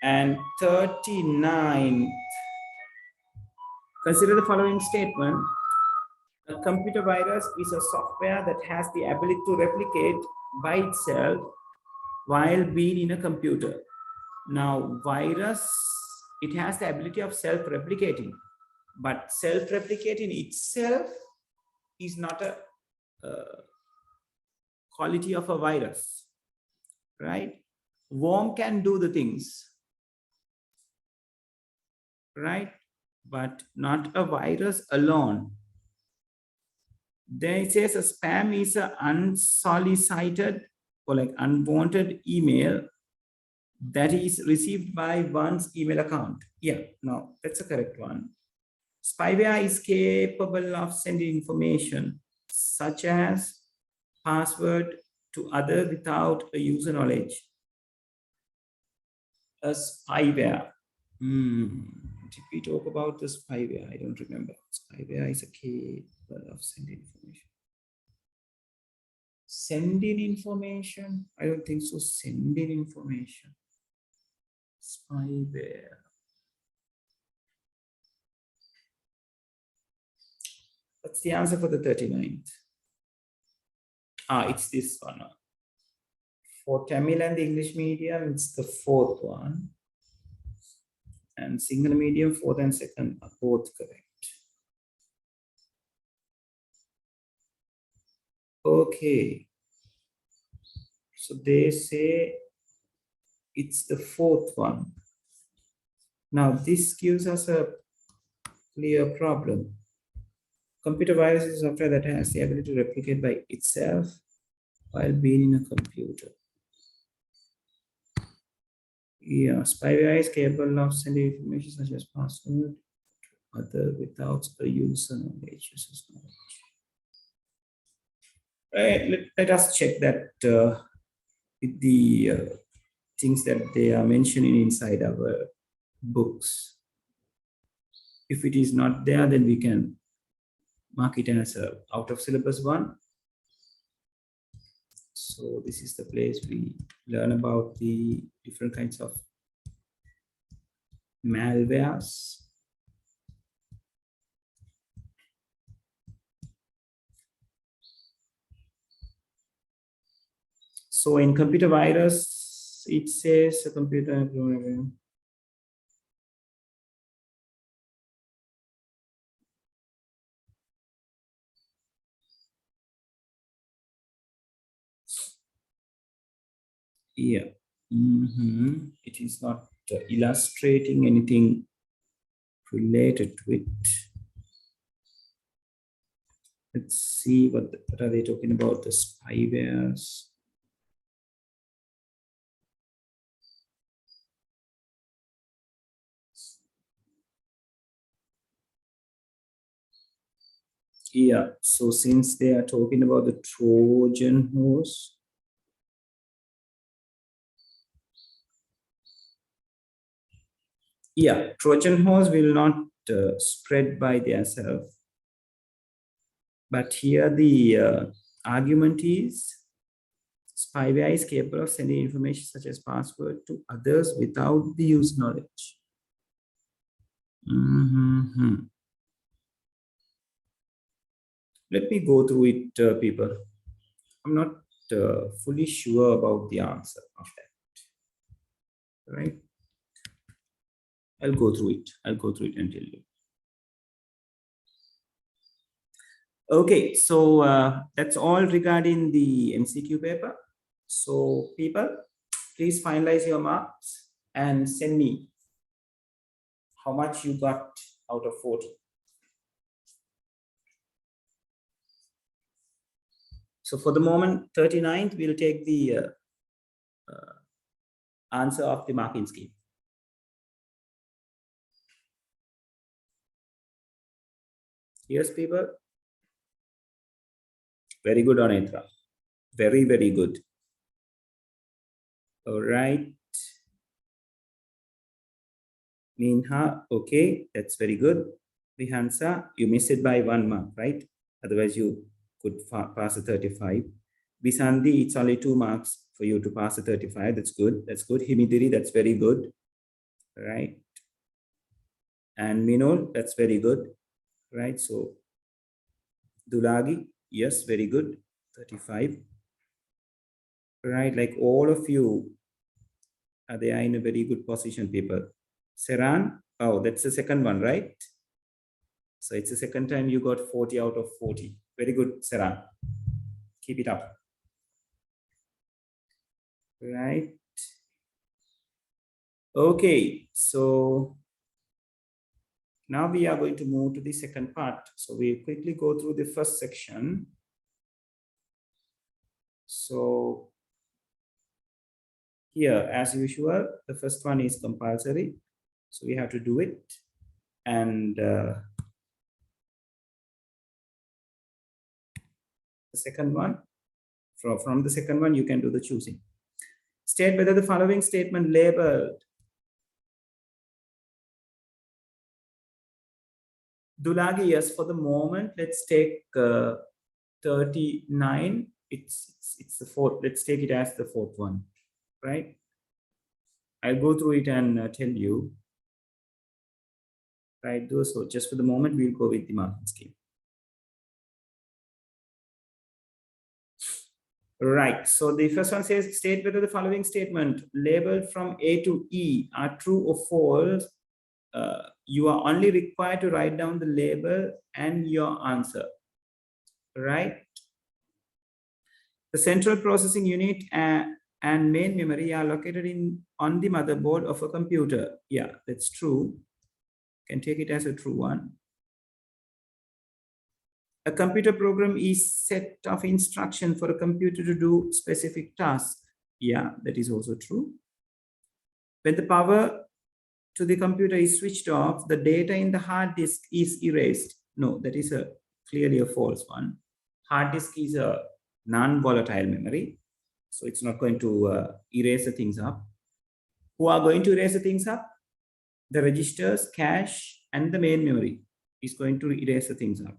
And 39, consider the following statement. A computer virus is a software that has the ability to replicate by itself while being in a computer. Now, virus, it has the ability of self-replicating, but self-replicating itself is not a quality of a virus, right? Worm can do the things, right? But not a virus alone. Then it says a spam is an unsolicited or like unwanted email that is received by one's email account. Yeah, no, that's a correct one. Spyware is capable of sending information such as password to others without a user knowledge. A spyware. Did we talk about the spyware? I don't remember. Spyware is a capable of sending information. Sending information? I don't think so. Sending information. Spyware. What's the answer for the 39th? It's this one. For Tamil and the English medium, it's the fourth one. And Sinhala medium, fourth and second are both correct. Okay. So they say it's the fourth one. Now this gives us a clear problem. Computer virus is software that has the ability to replicate by itself while being in a computer. Yeah, spyware is capable of sending information such as password to other without a user knowledge. Right, let us check that with the things that they are mentioning inside our books. If it is not there, then we can mark it as a out of syllabus one. So this is the place we learn about the different kinds of malwares. So in computer virus, it says a computer. Yeah. It is not illustrating anything related to it. Let's see what are they talking about, the spywares. Yeah, so since they are talking about the Trojan horse, yeah, Trojan horse will not spread by themselves. But here the argument is spyware is capable of sending information such as password to others without the user knowledge. Let me go through it, people. I'm not fully sure about the answer of that. Right? I'll go through it. I'll go through it and tell you. Okay, so that's all regarding the MCQ paper. So people, please finalize your marks and send me how much you got out of 40. So for the moment, 39th, we'll take the answer of the marking scheme. Yes, people. Very good, Anitra. Very, very good. All right. Minha, okay, that's very good. Vihansa, you missed it by 1 mark, right? Otherwise, you could pass a 35. Bisandi, it's only 2 marks for you to pass a 35. That's good. That's good. Himidiri, that's very good. Right. And Minol, that's very good. Right. So Dulagi, yes, very good. 35. Right. Like all of you, they are in a very good position, people. Seran, oh, that's the second one, right? So it's the second time you got 40 out of 40. Very good, Seran. Keep it up. Right. Okay, so now we are going to move to the second part. So we quickly go through the first section. So Here, as usual, the first one is compulsory, so we have to do it. And the second one, from the second one, you can do the choosing. State whether the following statement labeled Dulagi, yes, for the moment, let's take 39. It's the fourth. Let's take it as the fourth one, right? I'll go through it and tell you. Right, so just for the moment, we'll go with the marking scheme. Right, so the first one says, state whether the following statement labeled from A to E are true or false. You are only required to write down the label and your answer, right? The central processing unit and main memory are located on the motherboard of a computer. Yeah, that's true. Can take it as a true one. A computer program is set of instruction for a computer to do specific tasks. Yeah, that is also true. When the power to the computer is switched off, the data in the hard disk is erased. No, that is clearly a false one. Hard disk is a non-volatile memory, so it's not going to erase the things up. Who are going to erase the things up? The registers, cache, and the main memory is going to erase the things up.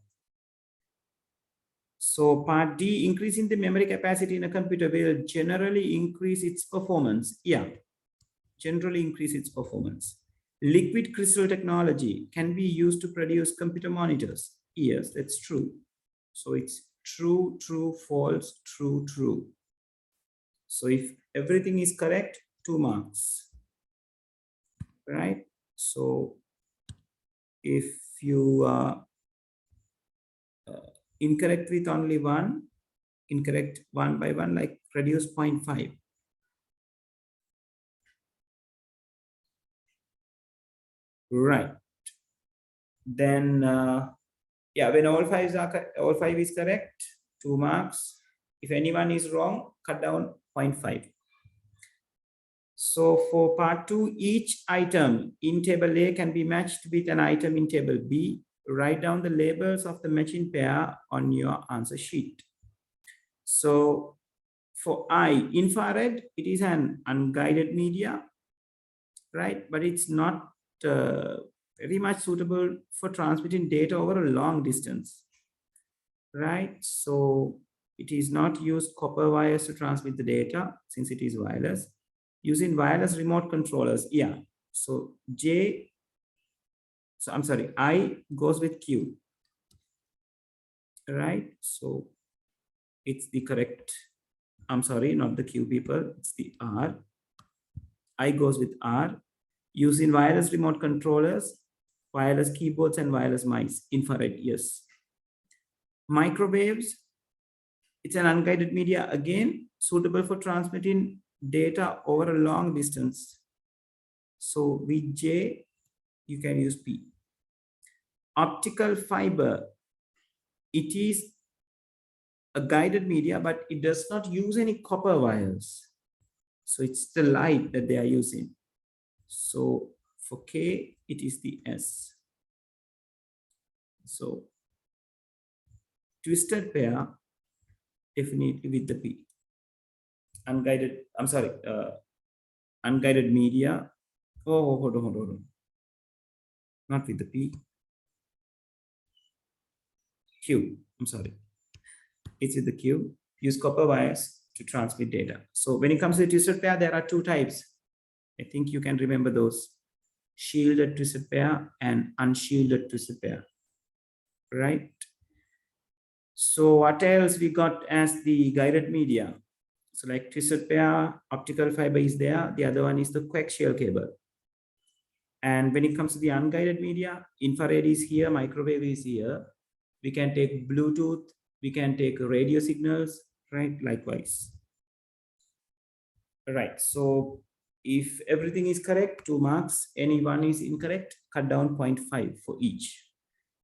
So part D, increasing the memory capacity in a computer will generally increase its performance. Yeah, generally increase its performance. Liquid crystal technology can be used to produce computer monitors. Yes, that's true. So it's true, true, false, true, true. So if everything is correct, 2 marks, right? So if you are incorrect with only one, incorrect one by one, like reduce 0.5. Right. Then, yeah, when all five is correct, 2 marks. If anyone is wrong, cut down 0.5. So for part 2, each item in table A can be matched with an item in table B. Write down the labels of the matching pair on your answer sheet. So for I, infrared, it is an unguided media, right? But it's not very much suitable for transmitting data over a long distance, right? So it is not used copper wires to transmit the data since it is wireless. Using wireless remote controllers, yeah. So I goes with Q, right? So it's the correct, I'm sorry, not the Q people, it's the R. I goes with R. Using wireless remote controllers, wireless keyboards, and wireless mice, infrared, yes. Microwaves, it's an unguided media, again, suitable for transmitting data over a long distance. So with J, you can use P. Optical fiber, it is a guided media, but it does not use any copper wires. So it's the light that they are using. So for K, it is the S. So twisted pair, definitely with the P. Unguided, I'm sorry, unguided media. Oh, hold on. Not with the P. Q, I'm sorry. It's with the Q. Use copper wires to transmit data. So when it comes to the twisted pair, there are 2 types. I think you can remember those. Shielded twisted pair and unshielded twisted pair, right? So what else we got as the guided media? So like twisted pair, optical fiber is there. The other one is the coaxial cable. And when it comes to the unguided media, infrared is here, microwave is here. We can take Bluetooth, we can take radio signals, right? Likewise. Right, so if everything is correct, 2 marks. Any one is incorrect, cut down 0.5 for each.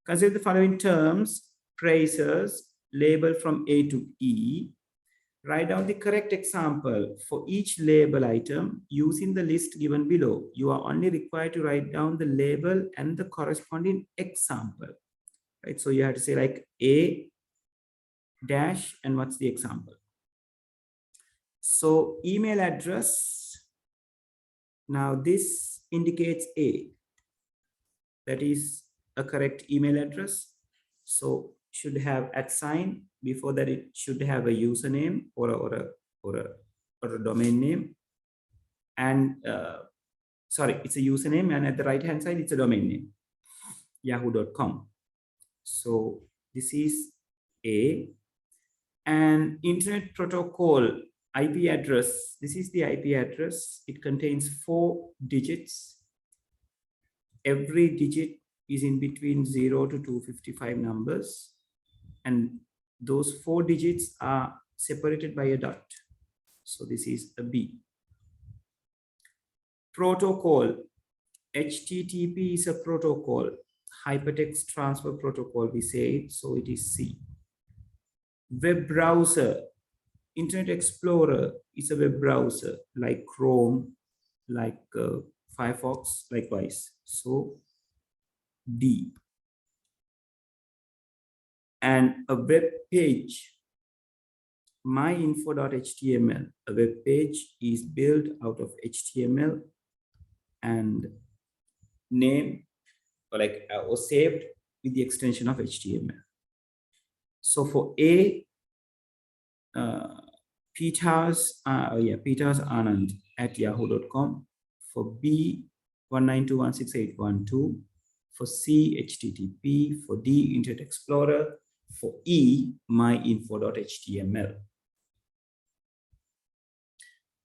Consider the following terms: tracers, labeled from A to E. Write down the correct example for each label item using the list given below. You are only required to write down the label and the corresponding example, right? So you have to say like A dash and what's the example. So email address, now this indicates A, that is a correct email address. So should have @ sign. Before that, it should have a username or a domain name. And sorry, it's a username, and at the right hand side, it's a domain name, yahoo.com. So this is A. And internet protocol IP address. This is the IP address. It contains 4 digits. Every digit is in between 0 to 255 numbers. And those 4 digits are separated by a dot. So this is a B. Protocol. HTTP is a protocol. Hypertext transfer protocol, we say it, so it is C. Web browser. Internet Explorer is a web browser like Chrome, like Firefox, likewise. So D. And a web page, myinfo.html. A web page is built out of HTML and named or saved with the extension of HTML. So for A, Peters Anand at yahoo.com. For B, 192.168.1.2. For C, HTTP. For D, Internet Explorer. For E, myinfo.html.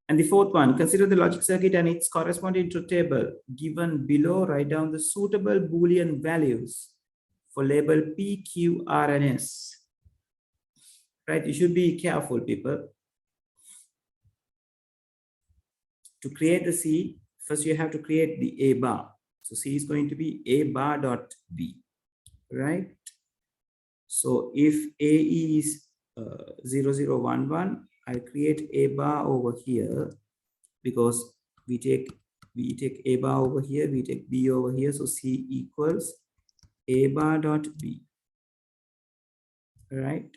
And the fourth one, consider the logic circuit and its corresponding truth table given below. Write down the suitable Boolean values for label P, Q, R, and S. Right, you should be careful, people. To create the C, first you have to create the A bar. So C is going to be A bar dot B, right? So if A is 0011, I'll create A bar over here because we take A bar over here, we take B over here. So C equals A bar dot B, right?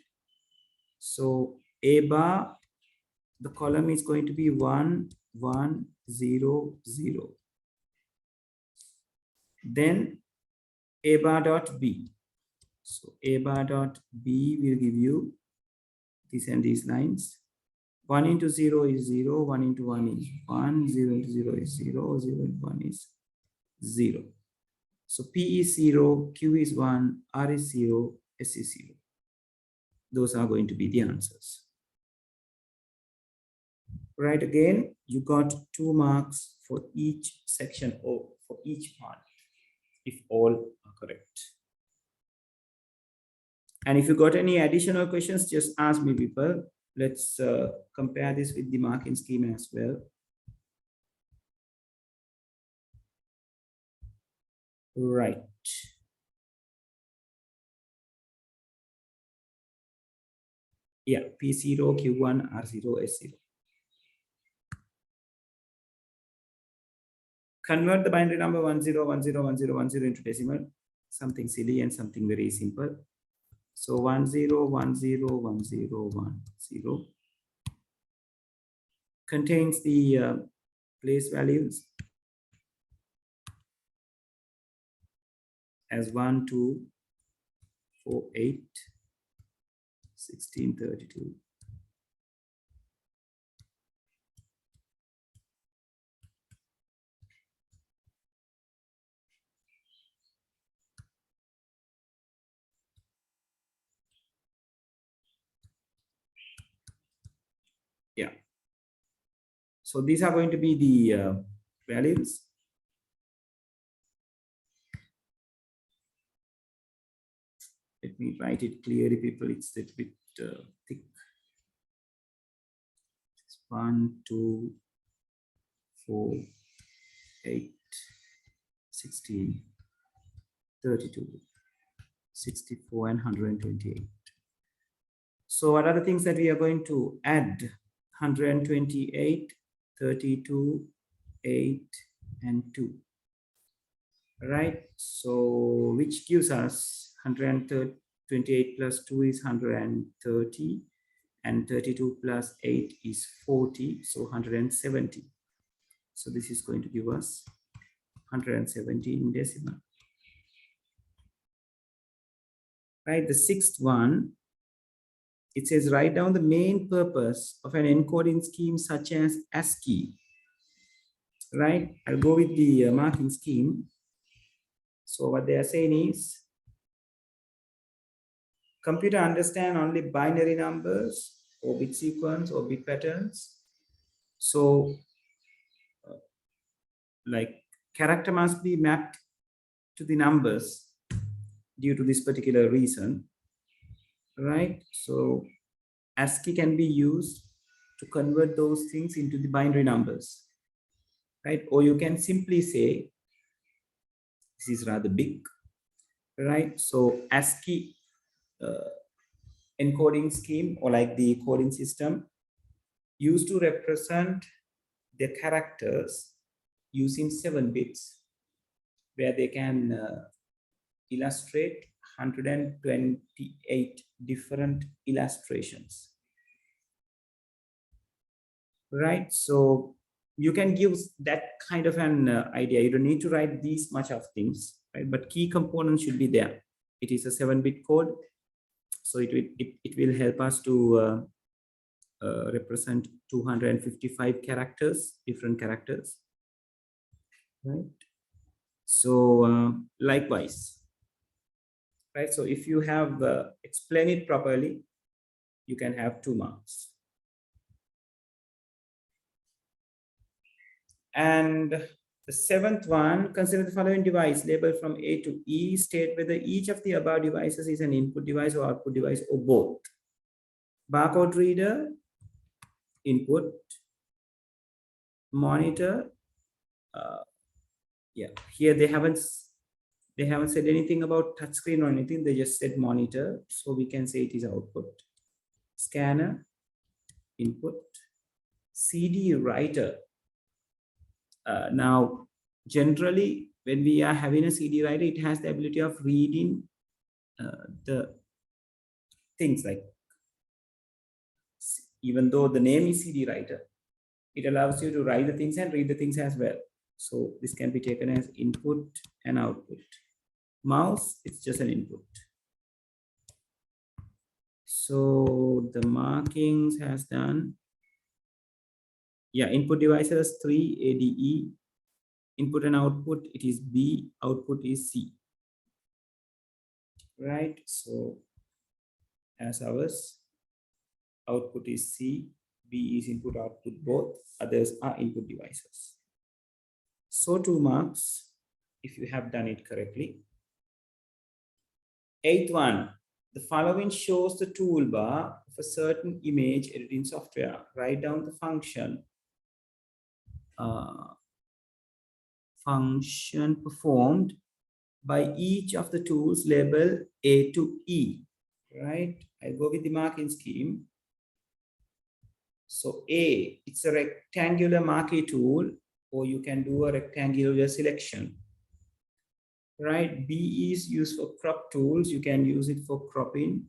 So A bar, the column is going to be 1, 1, 0, 0. Then A bar dot B. So A bar dot B will give you this and these lines. 1 into 0 is 0, 1 into 1 is 1, 0 into 0 is 0, 0 into 1 is 0. So P is 0, Q is 1, R is 0, S is 0. Those are going to be the answers. Right, again, you got 2 marks for each section or for each part, if all are correct. And if you got any additional questions, just ask me, people. Let's compare this with the marking scheme as well. Right. Yeah, P0, Q1, R0, S0. Convert the binary number 10101010 into decimal. Something silly and something very simple. So 10101010 contains the place values as 1, 2, 4, 8, 16, 32. Yeah. So these are going to be the values. Let me write it clearly, people. It's a bit thick. 1, 2, 4, 8, 16, 32, 64, and 128. So what are the things that we are going to add? 128, 32, 8, and 2. Right? So which gives us 128 plus 2 is 130, and 32 plus 8 is 40, so 170. So this is going to give us 170 in decimal. Right? The sixth one, it says write down the main purpose of an encoding scheme such as Ascii. Right? I'll go with the marking scheme. So what they are saying is, computer understand only binary numbers or bit sequence or bit patterns. So like character must be mapped to the numbers due to this particular reason, right? So ASCII can be used to convert those things into the binary numbers, right? Or you can simply say, this is rather big, right? So ASCII encoding scheme, or like the coding system, used to represent the characters using 7 bits, where they can illustrate 128 different illustrations, right? So you can give that kind of an idea. You don't need to write these much of things, right? But key components should be there. It is a 7-bit code, so it will help us to represent 255 characters, different characters, right? So likewise, right? So if you have explained it properly, you can have 2 marks. And the 7th one, consider the following device labeled from A to E. State whether each of the above devices is an input device or output device or both. Barcode reader, input. Monitor, yeah, here they haven't said anything about touchscreen or anything. They just said monitor, so we can say it is output. Scanner, input. CD writer. Now, generally, when we are having a CD writer, it has the ability of reading the things, like, even though the name is CD writer, it allows you to write the things and read the things as well. So this can be taken as input and output. Mouse, it's just an input. So the markings has done. Yeah, input devices 3 ADE. Input and output, it is B, output is C. Right, so as ours, output is C, B is input, output, both. Others are input devices. So 2 marks if you have done it correctly. 8th one, the following shows the toolbar of a certain image editing software. Write down the function performed by each of the tools labeled A to E, right? I go with the marking scheme. So A, it's a rectangular marquee tool, or you can do a rectangular selection, right? B is used for crop tools. You can use it for cropping,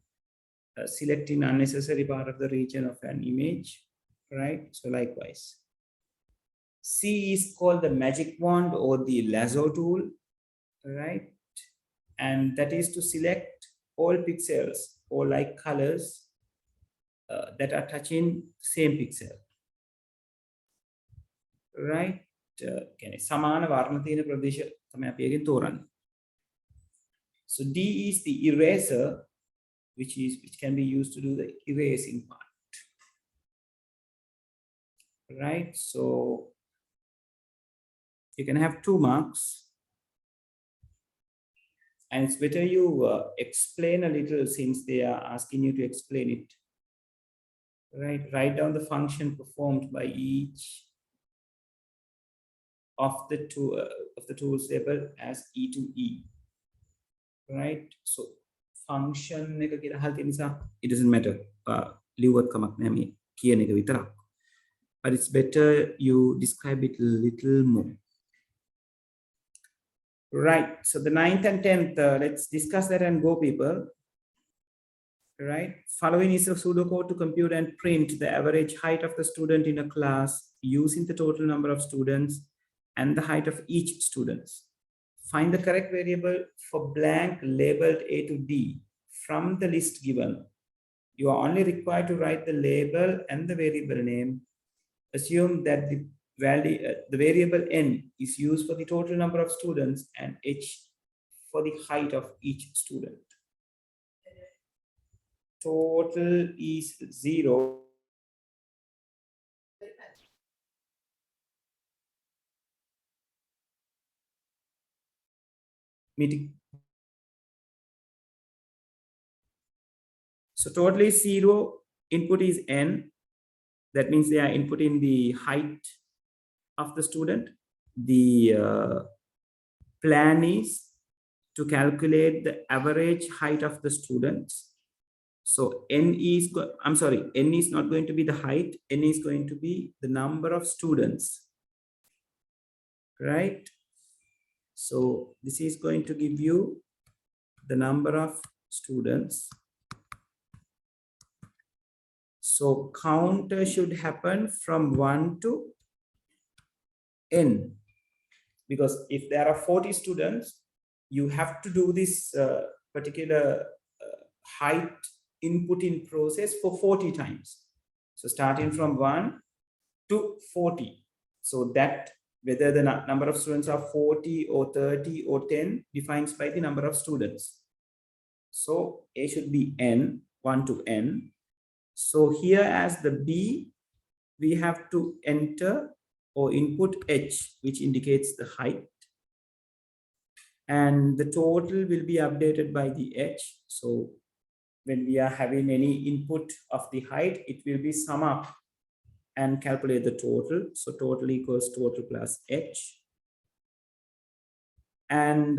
selecting unnecessary part of the region of an image, right? So likewise. C is called the magic wand or the lasso tool, right? And that is to select all pixels or like colors that are touching the same pixel, right? සමාන වර්ණ තියෙන ප්‍රදේශ තමයි අපි එකෙන් තෝරන්නේ. So D is the eraser, which can be used to do the erasing part, right? So you can have 2 marks, and it's better you explain a little since they are asking you to explain it, right? Write down the function performed by each of the tools labeled as E to E, right? So function එක කියලා අහලා තියෙන නිසා it doesn't matter. ලිව්වත් කමක් නැහැ මේ කියන එක විතරක්. But it's better you describe it a little more. Right. So the 9th and 10th, let's discuss that and go, people. Right. Following is a pseudocode to compute and print the average height of the student in a class using the total number of students and the height of each student. Find the correct variable for blank labeled A to D from the list given. You are only required to write the label and the variable name. Assume that the variable n is used for the total number of students and h for the height of each student. Total is 0. So total is 0, input is n. That means they are inputting the height of the student. The plan is to calculate the average height of the students. So n is not going to be the height, n is going to be the number of students, right? So this is going to give you the number of students. So counter should happen from 1 to n, because if there are 40 students, you have to do this particular height inputting process for 40 times. So starting from 1 to 40. So that whether the number of students are 40 or 30 or 10 defines by the number of students. So A should be n, 1 to n. So here as the B, we have to enter or input h, which indicates the height. And the total will be updated by the h. So when we are having any input of the height, it will be sum up and calculate the total. So total equals total plus h. And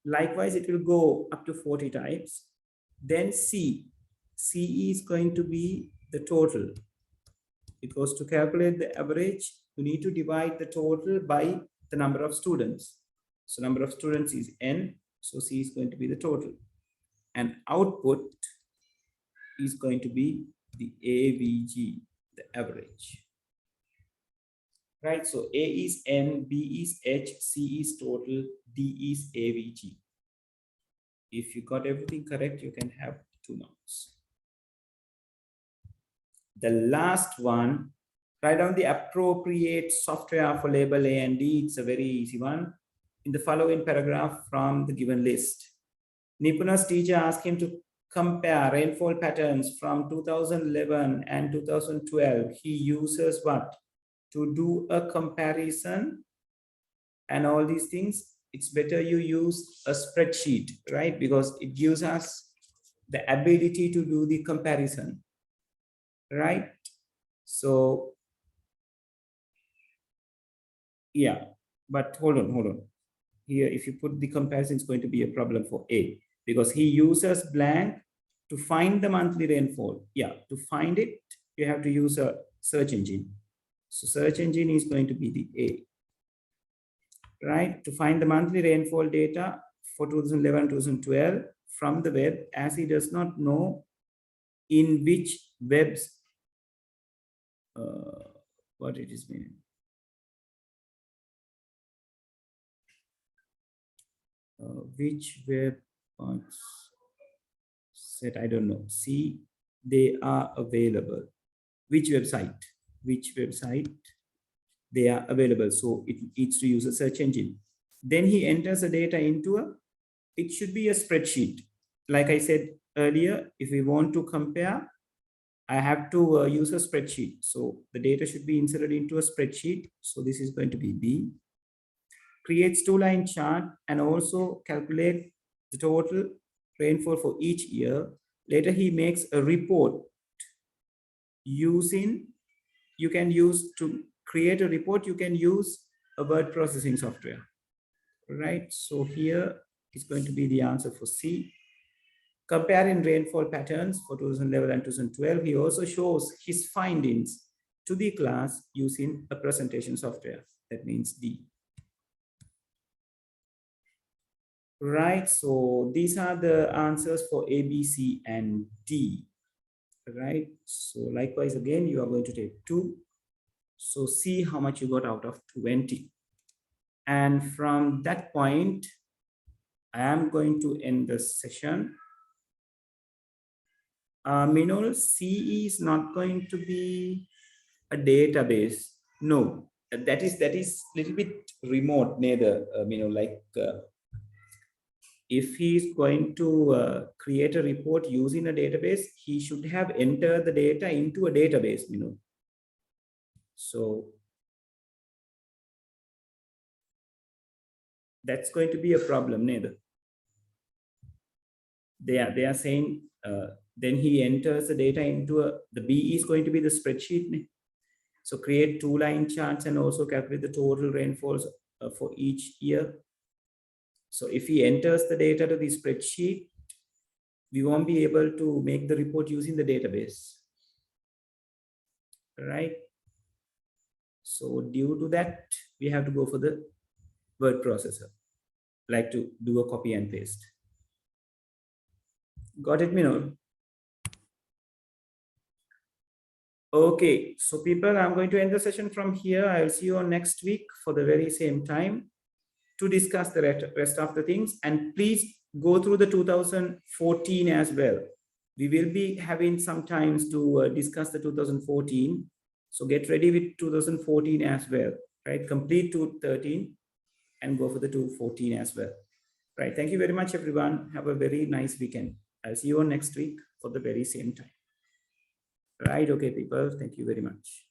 likewise, it will go up to 40 times. Then C is going to be the total. Because to calculate the average, you need to divide the total by the number of students. So number of students is n, so C is going to be the total. And output is going to be the AVG, the average. Right, so A is n, B is h, C is total, D is AVG. If you got everything correct, you can have 2 marks. The last one, write down the appropriate software for label A and D. It's a very easy one. In the following paragraph from the given list, Nipuna's teacher asked him to compare rainfall patterns from 2011 and 2012. He uses what? To do a comparison and all these things. It's better you use a spreadsheet, right? Because it gives us the ability to do the comparison. Right? So, yeah, but hold on. Here, if you put the comparison, it's going to be a problem for A, because he uses blank to find the monthly rainfall. Yeah, to find it, you have to use a search engine. So search engine is going to be the A. Right? To find the monthly rainfall data for 2011-2012 from the web, as he does not know in which webs what it is meaning. Which web set, I don't know. See, they are available. Which website they are available. So it needs to use a search engine. Then he enters the data into it should be a spreadsheet. Like I said earlier, if we want to compare, I have to use a spreadsheet. So the data should be inserted into a spreadsheet. So this is going to be B. Creates 2-line chart and also calculate the total rainfall for each year. Later he makes a report using, you can use to create a report, you can use a word processing software. Right? So here is going to be the answer for C. Comparing rainfall patterns for 2011 and 2012, he also shows his findings to the class using a presentation software. That means D. Right, so these are the answers for A, B, C, and D. Right, so likewise again, you are going to take 2. So see how much you got out of 20. And from that point, I am going to end the session. Minul, CE is not going to be a database. No, that is a little bit remote, neither, like if he is going to create a report using a database, he should have entered the data into a database, So that's going to be a problem, neither. They are saying then he enters the data into the B is going to be the spreadsheet. So create 2-line charts and also calculate the total rainfalls for each year. So if he enters the data to the spreadsheet, we won't be able to make the report using the database, right? So due to that, we have to go for the word processor, like to do a copy and paste. Got it, Minor? Okay, so people, I'm going to end the session from here. I'll see you on next week for the very same time to discuss the rest of the things. And please go through the 2014 as well. We will be having some times to discuss the 2014. So get ready with 2014 as well, right? Complete 213 and go for the 214 as well. Right, thank you very much, everyone. Have a very nice weekend. I'll see you on next week for the very same time. Right, okay, people, thank you very much.